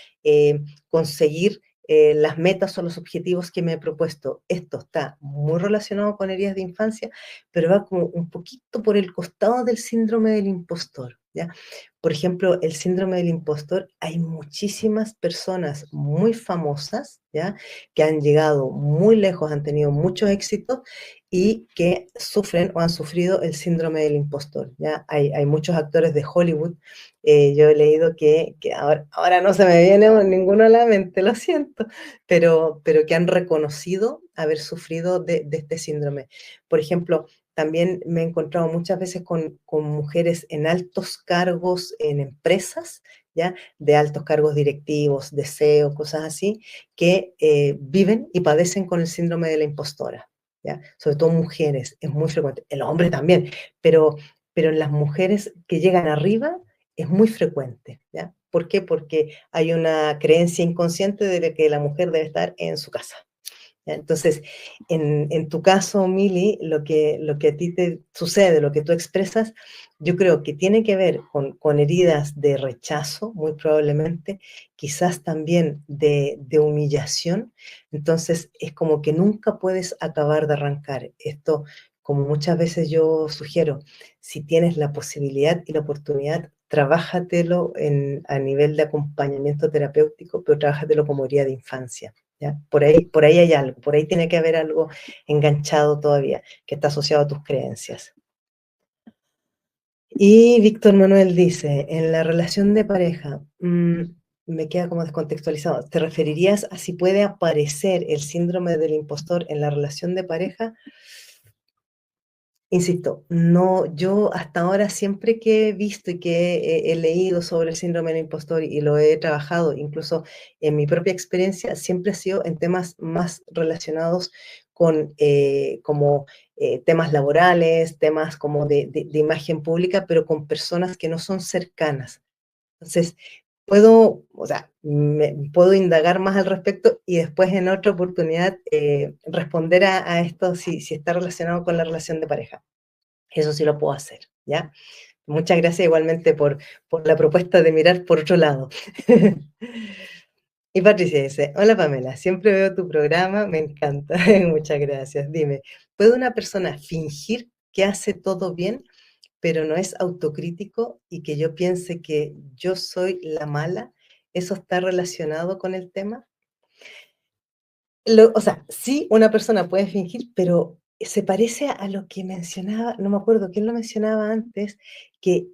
Speaker 1: conseguir las metas o los objetivos que me he propuesto. Esto está muy relacionado con heridas de infancia, pero va como un poquito por el costado del síndrome del impostor, ¿ya? Por ejemplo, el síndrome del impostor, hay muchísimas personas muy famosas, ¿ya? Que han llegado muy lejos, han tenido muchos éxitos y que sufren o han sufrido el síndrome del impostor, ¿ya? Hay muchos actores de Hollywood, yo he leído que ahora no se me viene ninguno a la mente, lo siento, pero que han reconocido haber sufrido de este síndrome. Por ejemplo, también me he encontrado muchas veces con mujeres en altos cargos en empresas, ¿ya? De altos cargos directivos, de SEO, cosas así, que viven y padecen con el síndrome de la impostora, ¿ya? Sobre todo mujeres, es muy frecuente. El hombre también, pero en las mujeres que llegan arriba es muy frecuente, ¿ya? ¿Por qué? Porque hay una creencia inconsciente de que la mujer debe estar en su casa. ¿Ya? Entonces, en tu caso, Mili, lo que a ti te sucede, lo que tú expresas, yo creo que tiene que ver con heridas de rechazo, muy probablemente, quizás también de humillación. Entonces, es como que nunca puedes acabar de arrancar. Esto, como muchas veces yo sugiero, si tienes la posibilidad y la oportunidad, trabájatelo a nivel de acompañamiento terapéutico, pero trabájatelo como herida de infancia. ¿Ya? Por ahí hay algo, por ahí tiene que haber algo enganchado todavía que está asociado a tus creencias. Y Víctor Manuel dice, en la relación de pareja, me queda como descontextualizado, ¿te referirías a si puede aparecer el síndrome del impostor en la relación de pareja? Insisto, no, yo hasta ahora siempre que he visto y que he leído sobre el síndrome del impostor y lo he trabajado, incluso en mi propia experiencia, siempre ha sido en temas más relacionados con como temas laborales, temas como de imagen pública, pero con personas que no son cercanas. Entonces, o sea, puedo indagar más al respecto y después en otra oportunidad responder a esto si está relacionado con la relación de pareja. Eso sí lo puedo hacer, ¿ya? Muchas gracias igualmente por la propuesta de mirar por otro lado. Y Patricia dice, hola Pamela, siempre veo tu programa, me encanta. Muchas gracias. Dime, ¿puede una persona fingir que hace todo bien, pero no es autocrítico y que yo piense que yo soy la mala? ¿Eso está relacionado con el tema? O sea, sí, una persona puede fingir, pero se parece a lo que mencionaba, no me acuerdo quién lo mencionaba antes, que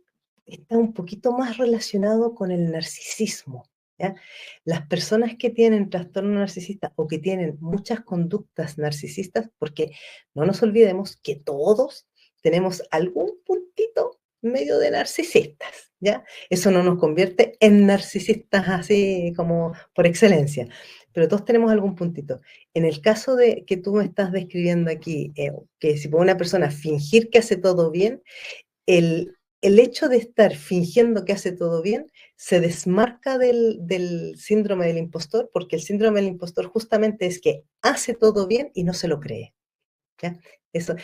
Speaker 1: está un poquito más relacionado con el narcisismo, ¿ya? Las personas que tienen trastorno narcisista o que tienen muchas conductas narcisistas, porque no nos olvidemos que todos tenemos algún puntito medio de narcisistas, ¿ya? Eso no nos convierte en narcisistas así como por excelencia, pero todos tenemos algún puntito. En el caso de que tú me estás describiendo aquí, que si puede una persona fingir que hace todo bien, el hecho de estar fingiendo que hace todo bien se desmarca del síndrome del impostor, porque el síndrome del impostor justamente es que hace todo bien y no se lo cree. ¿Ya? Eso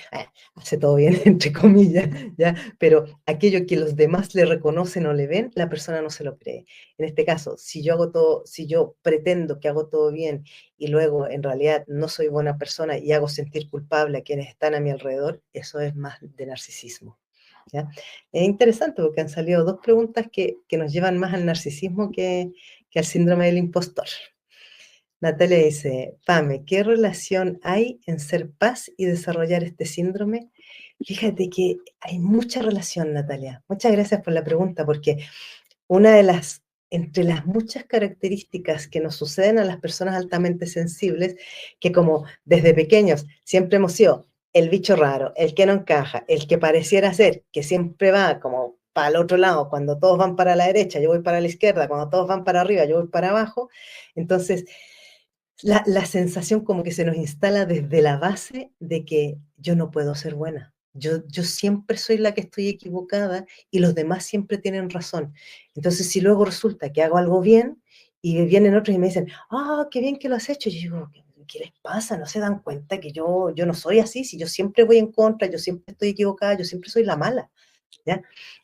Speaker 1: hace todo bien, entre comillas, ¿ya? Pero aquello que los demás le reconocen o le ven, la persona no se lo cree. En este caso, si yo hago todo, si yo pretendo que hago todo bien y luego en realidad no soy buena persona y hago sentir culpable a quienes están a mi alrededor, eso es más de narcisismo. ¿Ya? Es interesante porque han salido dos preguntas que nos llevan más al narcisismo que al síndrome del impostor. Natalia dice, Pame, ¿qué relación hay en ser paz y desarrollar este síndrome? Fíjate que hay mucha relación, Natalia. Muchas gracias por la pregunta, porque una de las, entre las muchas características que nos suceden a las personas altamente sensibles, que como desde pequeños siempre hemos sido el bicho raro, el que no encaja, el que pareciera ser, que siempre va como para el otro lado, cuando todos van para la derecha, yo voy para la izquierda, cuando todos van para arriba, yo voy para abajo. Entonces, la sensación como que se nos instala desde la base de que yo no puedo ser buena. Yo siempre soy la que estoy equivocada y los demás siempre tienen razón. Entonces, si luego resulta que hago algo bien y vienen otros y me dicen, ah, qué bien que lo has hecho, yo digo, ¿qué les pasa? ¿No se dan cuenta que yo no soy así? Si yo siempre voy en contra, yo siempre estoy equivocada, yo siempre soy la mala. ¿Ya?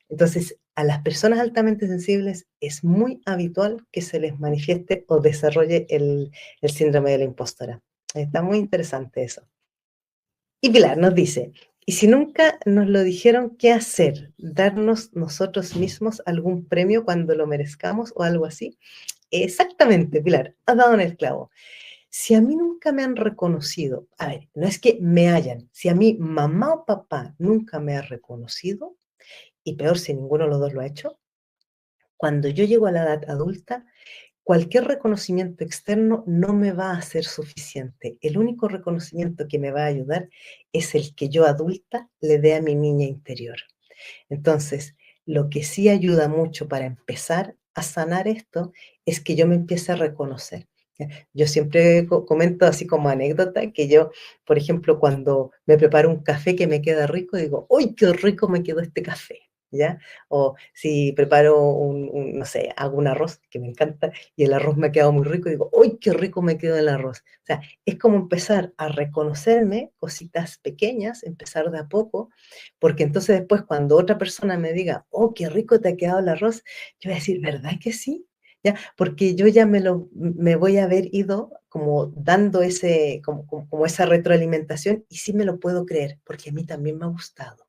Speaker 1: Entonces, a las personas altamente sensibles es muy habitual que se les manifieste o desarrolle el síndrome de la impostora. Está muy interesante eso. Y Pilar nos dice, ¿y si nunca nos lo dijeron qué hacer? ¿Darnos nosotros mismos algún premio cuando lo merezcamos o algo así? Exactamente, Pilar, has dado en el clavo. Si a mí nunca me han reconocido, a ver, no es que me hayan, si a mí mamá o papá nunca me ha reconocido, y peor si ninguno de los dos lo ha hecho, cuando yo llego a la edad adulta, cualquier reconocimiento externo no me va a ser suficiente. El único reconocimiento que me va a ayudar es el que yo adulta le dé a mi niña interior. Entonces, lo que sí ayuda mucho para empezar a sanar esto es que yo me empiece a reconocer. ¿Ya? Yo siempre comento así como anécdota que yo, por ejemplo, cuando me preparo un café que me queda rico, digo, ¡uy, qué rico me quedó este café! ¿Ya? O si preparo no sé, hago un arroz que me encanta y el arroz me ha quedado muy rico, digo, ¡uy, qué rico me quedó el arroz! O sea, es como empezar a reconocerme cositas pequeñas, empezar de a poco, porque entonces después cuando otra persona me diga, oh, qué rico te ha quedado el arroz, yo voy a decir, ¿verdad que sí? ¿Ya? Porque yo ya me voy a haber ido como dando como esa retroalimentación y sí me lo puedo creer, porque a mí también me ha gustado.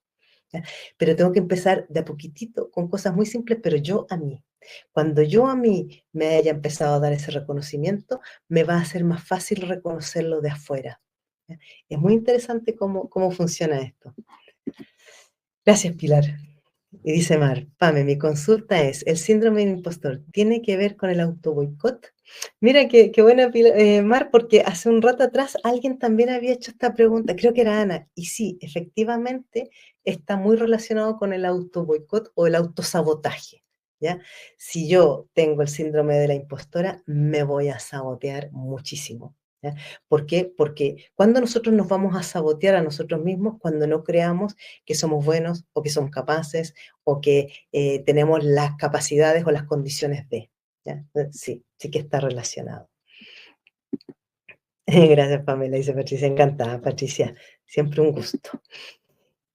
Speaker 1: ¿Ya? Pero tengo que empezar de a poquitito, con cosas muy simples, pero yo a mí. Cuando yo a mí me haya empezado a dar ese reconocimiento, me va a ser más fácil reconocerlo de afuera. ¿Ya? Es muy interesante cómo funciona esto. Gracias, Pilar. Y dice Mar, Pame, mi consulta es, ¿el síndrome del impostor tiene que ver con el autoboicot? Mira qué buena, Mar, porque hace un rato atrás alguien también había hecho esta pregunta, creo que era Ana, y sí, efectivamente está muy relacionado con el autoboicot o el autosabotaje, ¿ya? Si yo tengo el síndrome de la impostora, me voy a sabotear muchísimo. ¿Ya? ¿Por qué? Porque cuando nosotros nos vamos a sabotear a nosotros mismos, cuando no creamos que somos buenos o que somos capaces o que tenemos las capacidades o las condiciones de. ¿Ya? Sí, sí que está relacionado. Gracias, Pamela, dice Patricia, encantada, Patricia, siempre un gusto.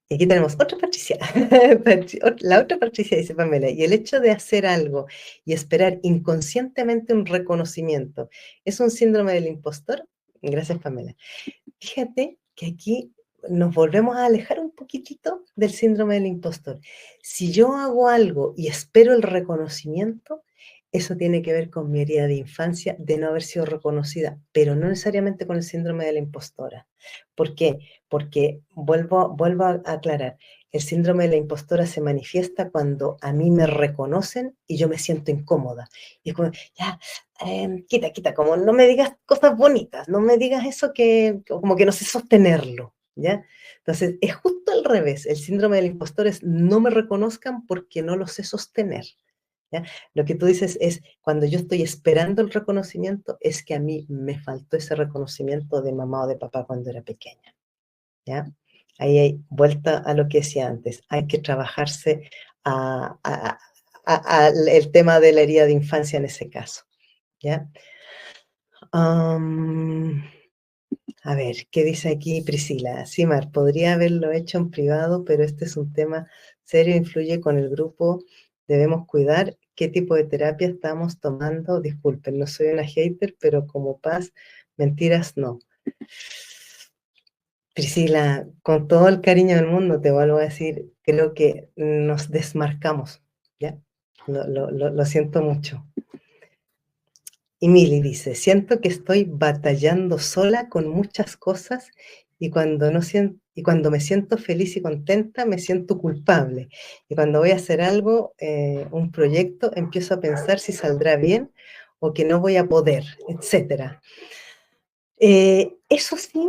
Speaker 1: Y aquí tenemos otra Patricia, la otra Patricia dice Pamela, y el hecho de hacer algo y esperar inconscientemente un reconocimiento, ¿es un síndrome del impostor? Gracias, Pamela. Fíjate que aquí nos volvemos a alejar un poquitito del síndrome del impostor. Si yo hago algo y espero el reconocimiento, eso tiene que ver con mi herida de infancia de no haber sido reconocida, pero no necesariamente con el síndrome de la impostora. ¿Por qué? Porque vuelvo a aclarar, el síndrome de la impostora se manifiesta cuando a mí me reconocen y yo me siento incómoda. Y es como, ya, quita, como no me digas cosas bonitas, no me digas eso que como que no sé sostenerlo, ¿ya? Entonces, es justo al revés, el síndrome del impostor es no me reconozcan porque no lo sé sostener, ¿ya? Lo que tú dices es, cuando yo estoy esperando el reconocimiento, es que a mí me faltó ese reconocimiento de mamá o de papá cuando era pequeña, ¿ya? Ahí hay vuelta a lo que decía antes, hay que trabajarse al el tema de la herida de infancia en ese caso, ¿ya? Am, a ver, ¿qué dice aquí Priscila? Sí, Mar, podría haberlo hecho en privado, pero este es un tema serio, influye con el grupo, debemos cuidar qué tipo de terapia estamos tomando. Disculpen, no soy una hater, pero como paz, mentiras no. Priscila, con todo el cariño del mundo, te vuelvo a decir, creo que nos desmarcamos, ¿ya? Lo siento mucho. Y Mili dice, siento que estoy batallando sola con muchas cosas y cuando me siento feliz y contenta me siento culpable. Y cuando voy a hacer algo, un proyecto, empiezo a pensar si saldrá bien o que no voy a poder, etcétera. Eso sí,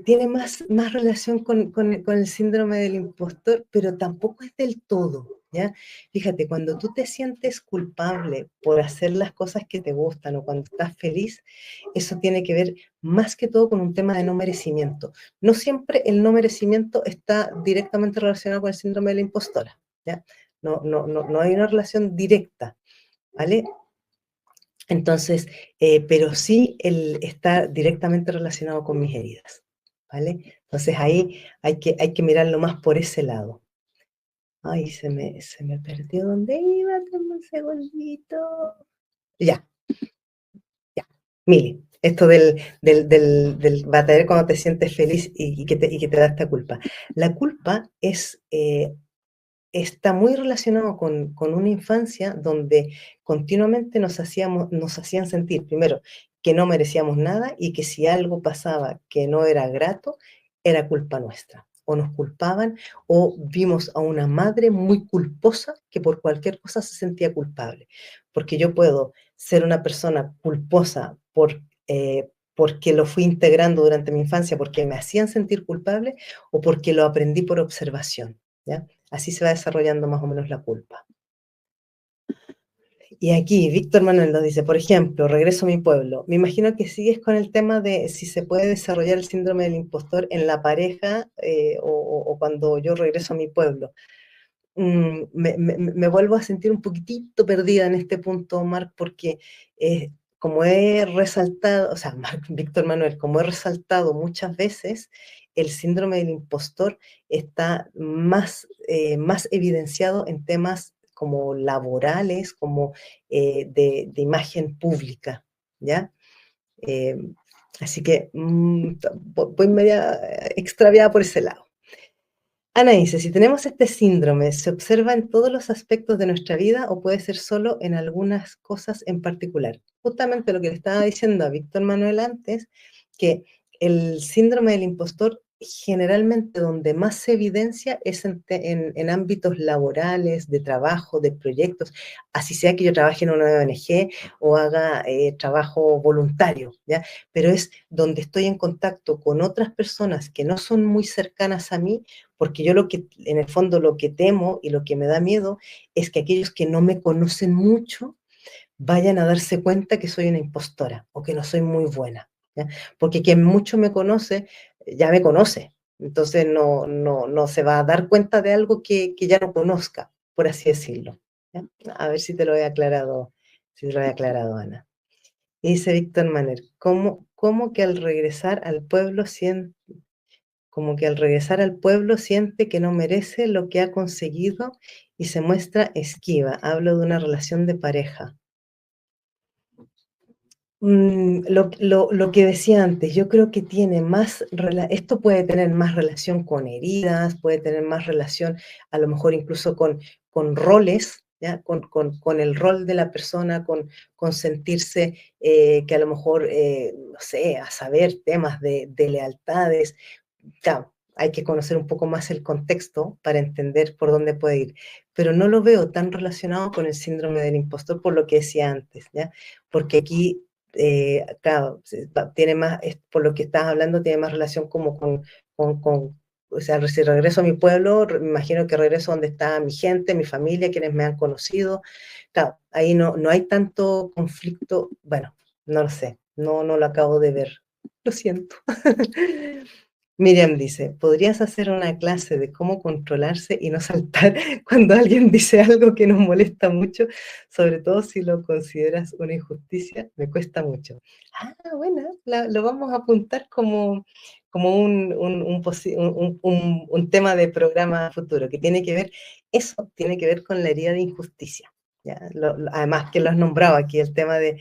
Speaker 1: tiene más relación con el síndrome del impostor, pero tampoco es del todo, ¿ya? Fíjate, cuando tú te sientes culpable por hacer las cosas que te gustan o cuando estás feliz, eso tiene que ver más que todo con un tema de no merecimiento. No siempre el no merecimiento está directamente relacionado con el síndrome de la impostora, ¿ya? No hay una relación directa, ¿vale? Entonces, pero sí está directamente relacionado con mis heridas, ¿vale? Entonces ahí hay que mirarlo más por ese lado. Ay, se me perdió dónde iba, dame un segundito. Ya, ya. Mire, esto del batallar cuando te sientes feliz y que te da esta culpa. La culpa está muy relacionado con una infancia donde continuamente nos hacían sentir, primero, que no merecíamos nada y que si algo pasaba que no era grato, era culpa nuestra. O nos culpaban o vimos a una madre muy culposa que por cualquier cosa se sentía culpable. Porque yo puedo ser una persona culposa porque lo fui integrando durante mi infancia, porque me hacían sentir culpable o porque lo aprendí por observación, ¿ya? Así se va desarrollando más o menos la culpa. Y aquí Víctor Manuel nos dice, por ejemplo, regreso a mi pueblo. Me imagino que sigues con el tema de si se puede desarrollar el síndrome del impostor en la pareja o cuando yo regreso a mi pueblo. Me vuelvo a sentir un poquitito perdida en este punto, Marc, porque como he resaltado, o sea, Marc, Víctor Manuel, como he resaltado muchas veces, el síndrome del impostor está más evidenciado en temas como laborales, como de imagen pública, ¿ya? Eh, Así que voy media extraviada por ese lado. Ana dice, si tenemos este síndrome, ¿se observa en todos los aspectos de nuestra vida o puede ser solo en algunas cosas en particular? Justamente lo que le estaba diciendo a Víctor Manuel antes, que el síndrome del impostor generalmente donde más se evidencia es en ámbitos laborales, de trabajo, de proyectos, así sea que yo trabaje en una ONG o haga trabajo voluntario, ¿ya? Pero es donde estoy en contacto con otras personas que no son muy cercanas a mí, porque yo en el fondo lo que temo y lo que me da miedo es que aquellos que no me conocen mucho vayan a darse cuenta que soy una impostora o que no soy muy buena, ¿ya? Porque quien mucho me conoce, ya me conoce. Entonces no se va a dar cuenta de algo que ya no conozca, por así decirlo, ¿ya? A ver si te lo he aclarado, Ana. Y dice Víctor Maner, ¿cómo que al regresar al pueblo siento como que al regresar al pueblo siente que no merece lo que ha conseguido y se muestra esquiva? Hablo de una relación de pareja. Lo que decía antes, yo creo que esto puede tener más relación con heridas, puede tener más relación a lo mejor incluso con roles, ¿ya? Con el rol de la persona, con sentirse que a lo mejor, no sé, a saber temas de lealtades. Claro, hay que conocer un poco más el contexto para entender por dónde puede ir, pero no lo veo tan relacionado con el síndrome del impostor por lo que decía antes, ¿ya? Porque aquí, claro, tiene más, por lo que estás hablando, tiene más relación como con o sea, si regreso a mi pueblo, me imagino que regreso donde está mi gente, mi familia, quienes me han conocido. Claro, ahí no hay tanto conflicto, bueno, no lo sé, no lo acabo de ver, lo siento. Miriam dice, ¿podrías hacer una clase de cómo controlarse y no saltar cuando alguien dice algo que nos molesta mucho, sobre todo si lo consideras una injusticia? Me cuesta mucho. Ah, bueno, lo vamos a apuntar como un tema de programa futuro, que tiene que ver, eso tiene que ver con la herida de injusticia. ¿Ya? Además que lo has nombrado aquí, el tema de...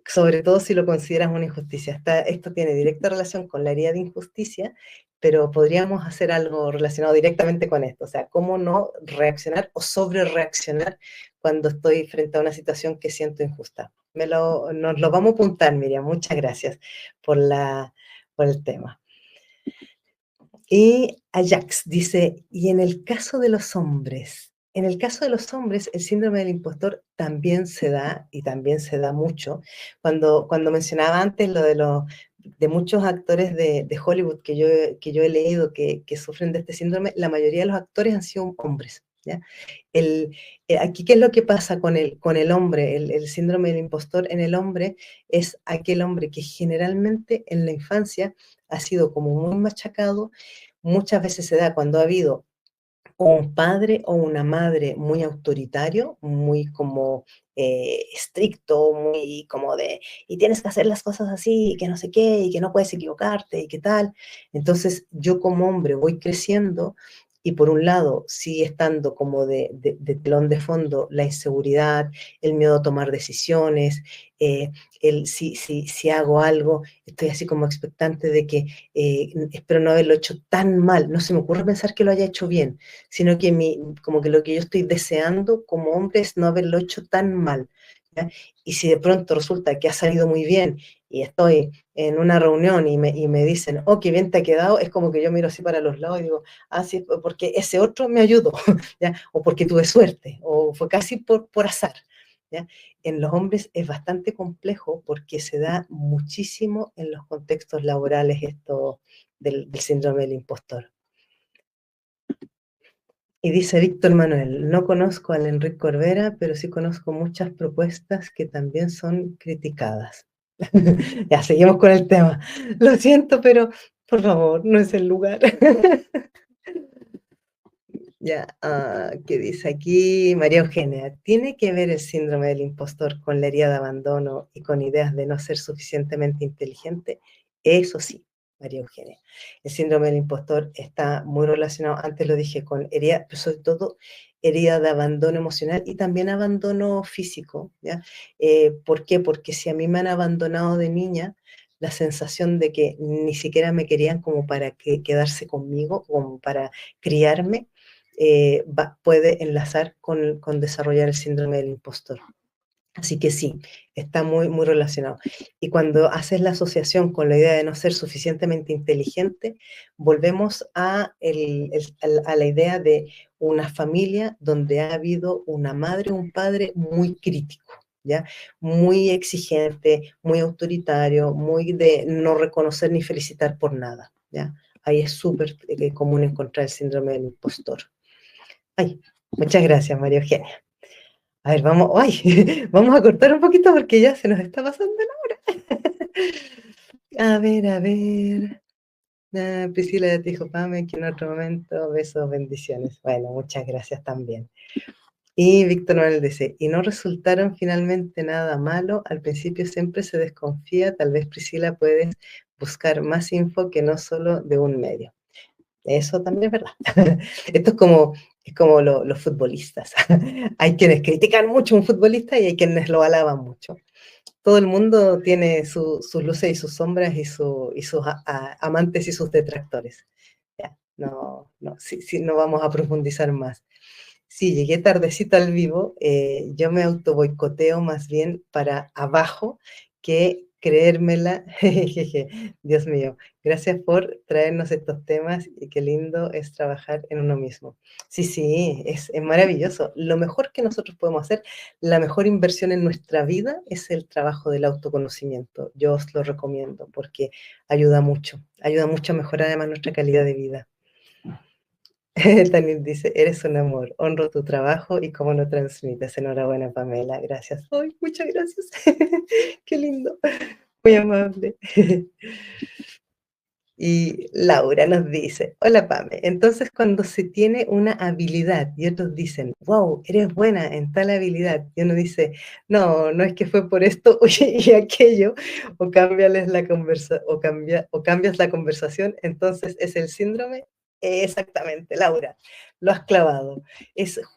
Speaker 1: sobre todo si lo consideras una injusticia. Esto tiene directa relación con la herida de injusticia, pero podríamos hacer algo relacionado directamente con esto, o sea, cómo no reaccionar o sobre reaccionar cuando estoy frente a una situación que siento injusta. Nos lo vamos a apuntar, Miriam, muchas gracias por, por el tema. Y Ajax dice, y en el caso de los hombres, el síndrome del impostor también se da, y también se da mucho. Cuando mencionaba antes lo de muchos actores de Hollywood que yo he leído que sufren de este síndrome, la mayoría de los actores han sido hombres, ¿ya? Aquí, ¿qué es lo que pasa con el hombre? El síndrome del impostor en el hombre es aquel hombre que generalmente en la infancia ha sido como muy machacado. Muchas veces se da cuando ha habido un padre o una madre muy autoritario, muy como estricto, muy como de, y tienes que hacer las cosas así, y que no sé qué, y que no puedes equivocarte, y qué tal. Entonces yo como hombre voy creciendo y por un lado sigue estando como de telón de fondo la inseguridad, el miedo a tomar decisiones, eh, si hago algo, estoy así como expectante de que espero no haberlo hecho tan mal, no se me ocurre pensar que lo haya hecho bien, sino que como que lo que yo estoy deseando como hombre es no haberlo hecho tan mal, ¿ya? Y si de pronto resulta que ha salido muy bien y estoy en una reunión y me dicen, oh, qué bien te ha quedado, es como que yo miro así para los lados y digo, ah, sí, porque ese otro me ayudó, ¿ya? O porque tuve suerte, o fue casi por azar, ¿ya? En los hombres es bastante complejo porque se da muchísimo en los contextos laborales esto del síndrome del impostor. Y dice Víctor Manuel, no conozco al Enrique Corbera, pero sí conozco muchas propuestas que también son criticadas. Ya, seguimos con el tema. Lo siento, pero por favor, no es el lugar. Ya, ¿qué dice aquí María Eugenia? ¿Tiene que ver el síndrome del impostor con la herida de abandono y con ideas de no ser suficientemente inteligente? Eso sí, María Eugenia. El síndrome del impostor está muy relacionado, antes lo dije, con herida, pero sobre todo herida de abandono emocional y también abandono físico, ¿ya? ¿Por qué? Porque si a mí me han abandonado de niña, la sensación de que ni siquiera me querían como para quedarse conmigo, como para criarme, puede enlazar con desarrollar el síndrome del impostor. Así que sí, está muy, muy relacionado. Y cuando haces la asociación con la idea de no ser suficientemente inteligente, volvemos a la idea de una familia donde ha habido una madre o un padre muy crítico, ¿ya? Muy exigente, muy autoritario, muy de no reconocer ni felicitar por nada, ¿ya? Ahí es súper común encontrar el síndrome del impostor. Ay, muchas gracias, María Eugenia. A ver, vamos a cortar un poquito porque ya se nos está pasando la hora. A ver, a ver. Priscila ya te dijo, Pame, que en otro momento, besos, bendiciones. Bueno, muchas gracias también. Y Víctor Manuel dice, y no resultaron finalmente nada malo, al principio siempre se desconfía, tal vez Priscila puedes buscar más info que no solo de un medio. Eso también es verdad. Esto es como los futbolistas. Hay quienes critican mucho a un futbolista y hay quienes lo alaban mucho. Todo el mundo tiene sus luces y sus sombras y sus amantes y sus detractores. Ya, no, sí, no vamos a profundizar más. Sí, llegué tardecito al vivo, yo me auto boicoteo más bien para abajo que creérmela. Jeje. Dios mío, gracias por traernos estos temas y qué lindo es trabajar en uno mismo. Sí, sí, es maravilloso. Lo mejor que nosotros podemos hacer, la mejor inversión en nuestra vida es el trabajo del autoconocimiento. Yo os lo recomiendo porque ayuda mucho a mejorar además nuestra calidad de vida. También dice, eres un amor, honro tu trabajo y cómo lo transmites. Enhorabuena, Pamela, gracias. Ay, muchas gracias. Qué lindo, muy amable. Y Laura nos dice, hola Pame, entonces cuando se tiene una habilidad y otros dicen, wow, eres buena en tal habilidad, y uno dice, no, no es que fue por esto y aquello, o cambiarles la conversa, o cambias la conversación, entonces es el síndrome. Exactamente, Laura, lo has clavado.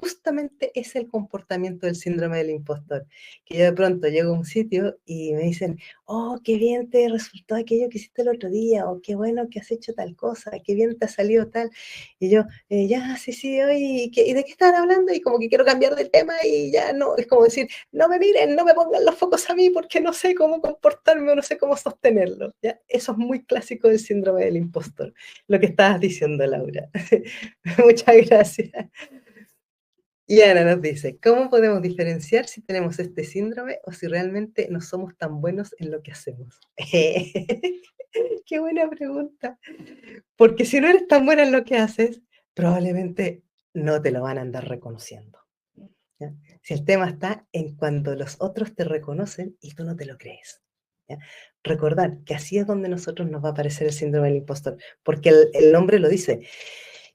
Speaker 1: Justamente es el comportamiento del síndrome del impostor, que yo de pronto llego a un sitio y me dicen, oh, qué bien te resultó aquello que hiciste el otro día, o qué bueno que has hecho tal cosa, qué bien te ha salido tal. Y yo, ya, sí, sí, oye, ¿y de qué están hablando? Y como que quiero cambiar de tema y ya no, es como decir, no me miren, no me pongan los focos a mí porque no sé cómo comportarme o no sé cómo sostenerlo. ¿Ya? Eso es muy clásico del síndrome del impostor, lo que estabas diciendo, Laura. Muchas gracias. Y Ana nos dice, ¿cómo podemos diferenciar si tenemos este síndrome o si realmente no somos tan buenos en lo que hacemos? Qué buena pregunta. Porque si no eres tan buena en lo que haces, probablemente no te lo van a andar reconociendo. ¿Ya? Si el tema está en cuando los otros te reconocen y tú no te lo crees. ¿Ya? Recordar que así es donde nosotros nos va a aparecer el síndrome del impostor, porque el nombre lo dice,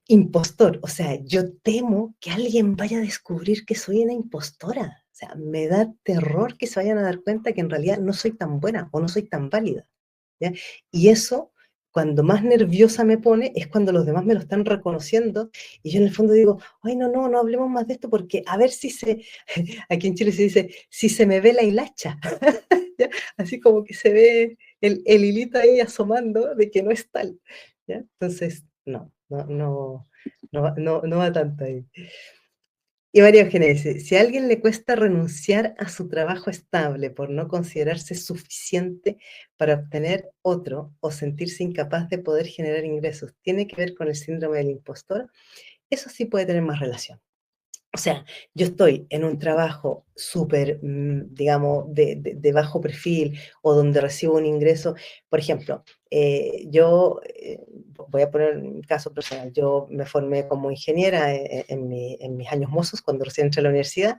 Speaker 1: impostor, o sea, yo temo que alguien vaya a descubrir que soy una impostora. O sea, me da terror que se vayan a dar cuenta que en realidad no soy tan buena o no soy tan válida. ¿Ya? Y eso, cuando más nerviosa me pone, es cuando los demás me lo están reconociendo y yo en el fondo digo, ay, no, no, no hablemos más de esto porque a ver si se, aquí en Chile se dice, si se me ve la hilacha. ¿Ya? Así como que se ve el hilito ahí asomando de que no es tal. ¿Ya? Entonces, no va tanto ahí. Y María Eugenia dice, si a alguien le cuesta renunciar a su trabajo estable por no considerarse suficiente para obtener otro o sentirse incapaz de poder generar ingresos, ¿tiene que ver con el síndrome del impostor? Eso sí puede tener más relación. O sea, yo estoy en un trabajo súper, digamos, de bajo perfil o donde recibo un ingreso. Por ejemplo, voy a poner un caso personal. Yo me formé como ingeniera en mis años mozos, cuando recién entré a la universidad.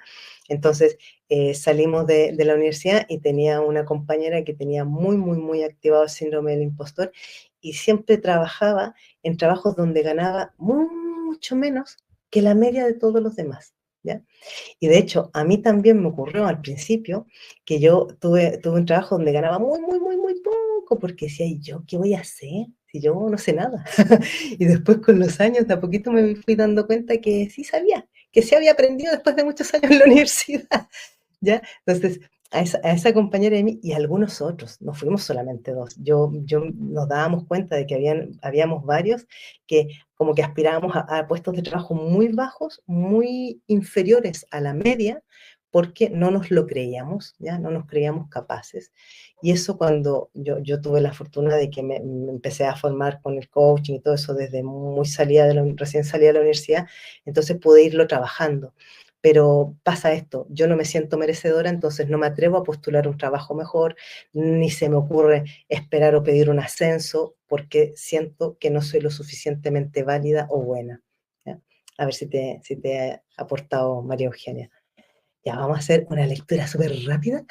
Speaker 1: Entonces, salimos de la universidad y tenía una compañera que tenía muy, muy, muy activado el síndrome del impostor y siempre trabajaba en trabajos donde ganaba mucho menos que la media de todos los demás, ¿ya? Y de hecho, a mí también me ocurrió al principio que yo tuve un trabajo donde ganaba muy, muy, muy, muy poco, porque decía, ¿y yo qué voy a hacer? Si yo no sé nada. Y después con los años, de a poquito me fui dando cuenta que sí sabía, que sí había aprendido después de muchos años en la universidad. ¿Ya? Entonces, a esa compañera de mí y a algunos otros, no fuimos solamente dos, nos dábamos cuenta de que habíamos varios que como que aspirábamos a puestos de trabajo muy bajos, muy inferiores a la media, porque no nos lo creíamos, ¿ya? No nos creíamos capaces. Y eso cuando yo tuve la fortuna de que me empecé a formar con el coaching y todo eso desde muy recién salida de la universidad, entonces pude irlo trabajando. Pero pasa esto, yo no me siento merecedora, entonces no me atrevo a postular un trabajo mejor, ni se me ocurre esperar o pedir un ascenso, porque siento que no soy lo suficientemente válida o buena. ¿Ya? A ver si te ha aportado María Eugenia. Ya, vamos a hacer una lectura súper rápida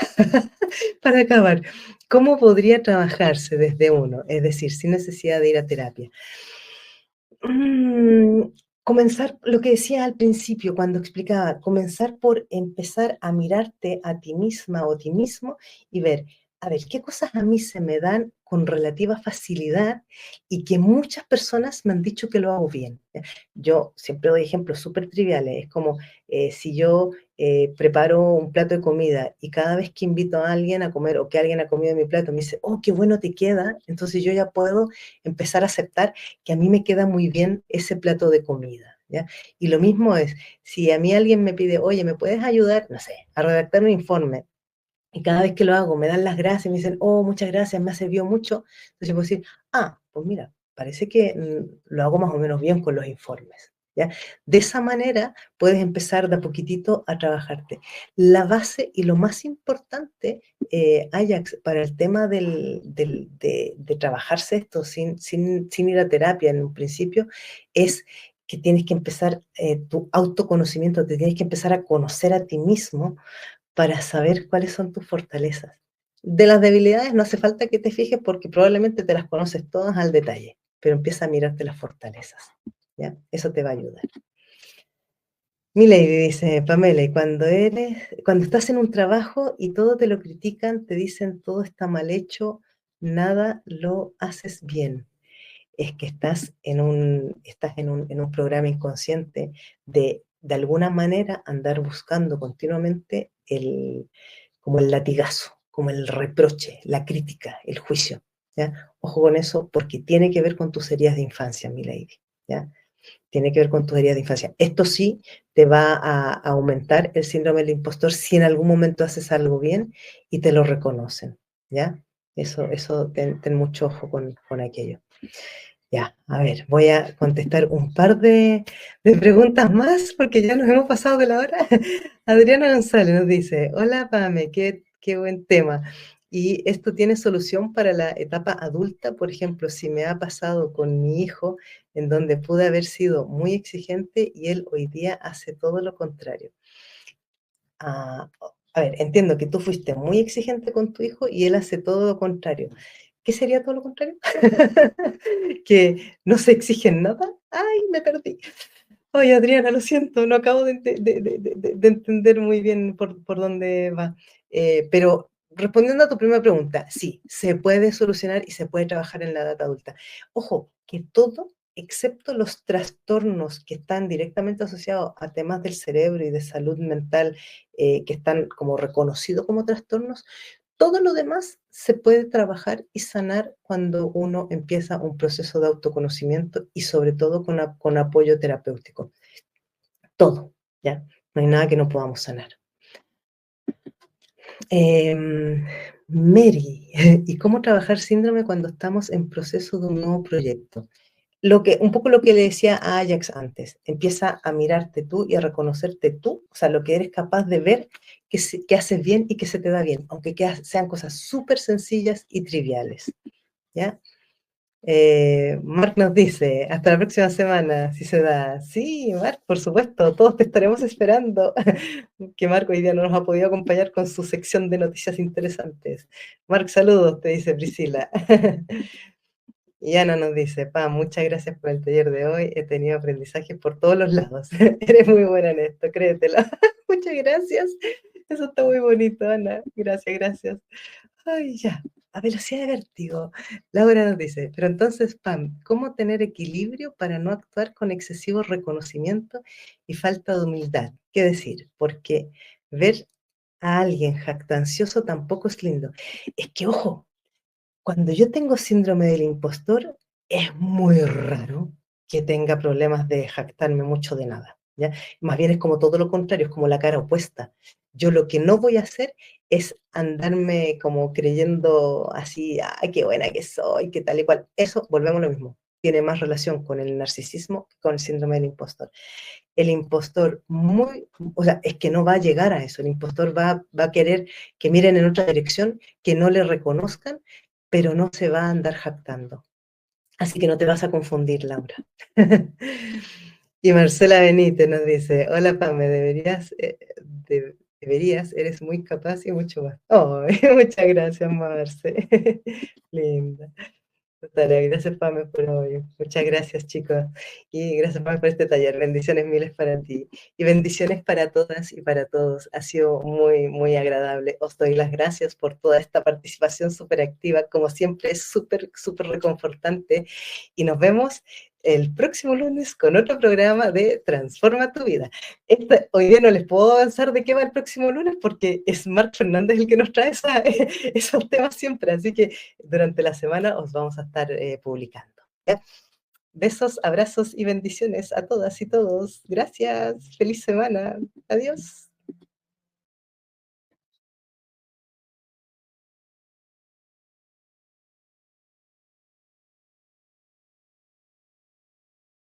Speaker 1: para acabar. ¿Cómo podría trabajarse desde uno? Es decir, sin necesidad de ir a terapia. Mm, Comenzar, lo que decía al principio cuando explicaba, comenzar por empezar a mirarte a ti misma o a ti mismo y ver, a ver, qué cosas a mí se me dan con relativa facilidad y que muchas personas me han dicho que lo hago bien. ¿Ya? Yo siempre doy ejemplos súper triviales, es como si yo preparo un plato de comida y cada vez que invito a alguien a comer o que alguien ha comido mi plato me dice, oh, qué bueno te queda, entonces yo ya puedo empezar a aceptar que a mí me queda muy bien ese plato de comida, ¿ya? Y lo mismo es, si a mí alguien me pide, oye, ¿me puedes ayudar, no sé, a redactar un informe? Y cada vez que lo hago, me dan las gracias, me dicen, oh, muchas gracias, me ha servido mucho. Entonces yo puedo decir, ah, pues mira, parece que lo hago más o menos bien con los informes. ¿Ya? De esa manera puedes empezar de a poquitito a trabajarte. La base y lo más importante, Ajax, para el tema de trabajarse esto sin ir a terapia en un principio, es que tienes que empezar tu autoconocimiento, te tienes que empezar a conocer a ti mismo para saber cuáles son tus fortalezas. De las debilidades no hace falta que te fijes porque probablemente te las conoces todas al detalle, pero empieza a mirarte las fortalezas, ¿ya? Eso te va a ayudar. Milady dice, Pamela, y cuando estás en un trabajo y todo te lo critican, te dicen todo está mal hecho, nada lo haces bien. Es que estás en un programa inconsciente de alguna manera andar buscando continuamente como el latigazo, como el reproche, la crítica, el juicio, ¿ya? Ojo con eso porque tiene que ver con tus heridas de infancia, mi lady, ¿ya? Tiene que ver con tus heridas de infancia. Esto sí te va a aumentar el síndrome del impostor si en algún momento haces algo bien y te lo reconocen, ¿ya? Eso ten mucho ojo con aquello. Ya, a ver, voy a contestar un par de preguntas más porque ya nos hemos pasado de la hora. Adriana González nos dice, hola Pame, qué buen tema. ¿Y esto tiene solución para la etapa adulta? Por ejemplo, si me ha pasado con mi hijo, en donde pude haber sido muy exigente y él hoy día hace todo lo contrario. A ver, entiendo que tú fuiste muy exigente con tu hijo y él hace todo lo contrario. ¿Qué sería todo lo contrario? Que no se exigen nada. Ay, me perdí. Oye, Adriana, lo siento, no acabo de entender muy bien por dónde va. Pero respondiendo a tu primera pregunta, sí, se puede solucionar y se puede trabajar en la edad adulta. Ojo, que todo, excepto los trastornos que están directamente asociados a temas del cerebro y de salud mental, que están como reconocidos como trastornos, todo lo demás se puede trabajar y sanar cuando uno empieza un proceso de autoconocimiento y sobre todo con apoyo terapéutico. Todo, ¿ya? No hay nada que no podamos sanar. Mary, ¿y cómo trabajar síndrome cuando estamos en proceso de un nuevo proyecto? Un poco lo que le decía a Ajax antes, empieza a mirarte tú y a reconocerte tú, o sea, lo que eres capaz de ver que haces bien y que se te da bien, aunque sean cosas súper sencillas y triviales, ¿ya? Mark nos dice, hasta la próxima semana, si se da. Sí, Mark, por supuesto, todos te estaremos esperando. Que Mark hoy día no nos ha podido acompañar con su sección de noticias interesantes. Mark, saludos, te dice Priscila. Y Ana nos dice, Pam, muchas gracias por el taller de hoy. He tenido aprendizaje por todos los lados. Eres muy buena en esto, créetelo. Muchas gracias. Eso está muy bonito, Ana. Gracias, gracias. Ay, ya. A velocidad de vértigo. Laura nos dice, pero entonces, Pam, ¿cómo tener equilibrio para no actuar con excesivo reconocimiento y falta de humildad? ¿Qué decir? Porque ver a alguien jactancioso tampoco es lindo. Es que, ojo, cuando yo tengo síndrome del impostor, es muy raro que tenga problemas de jactarme mucho de nada, ¿ya? Más bien es como todo lo contrario, es como la cara opuesta. Yo lo que no voy a hacer es andarme como creyendo así, ay, qué buena que soy, qué tal y cual. Eso, volvemos a lo mismo, tiene más relación con el narcisismo que con el síndrome del impostor. El impostor o sea, es que no va a llegar a eso, el impostor va a querer que miren en otra dirección, que no le reconozcan, pero no se va a andar jactando. Así que no te vas a confundir, Laura. Y Marcela Benítez nos dice, hola Pame, deberías, eres muy capaz y mucho más. Oh, muchas gracias, Marce. Linda. Dale, gracias Pame por hoy. Muchas gracias chicos. Y gracias Pame por este taller. Bendiciones miles para ti. Y bendiciones para todas y para todos. Ha sido muy, muy agradable. Os doy las gracias por toda esta participación súper activa. Como siempre es súper, súper reconfortante. Y nos vemos el próximo lunes con otro programa de Transforma tu Vida. Hoy día no les puedo avanzar de qué va el próximo lunes porque es Marc Fernández el que nos trae esos temas siempre. Así que durante la semana os vamos a estar publicando. ¿Ya? Besos, abrazos y bendiciones a todas y todos. Gracias. Feliz semana. Adiós.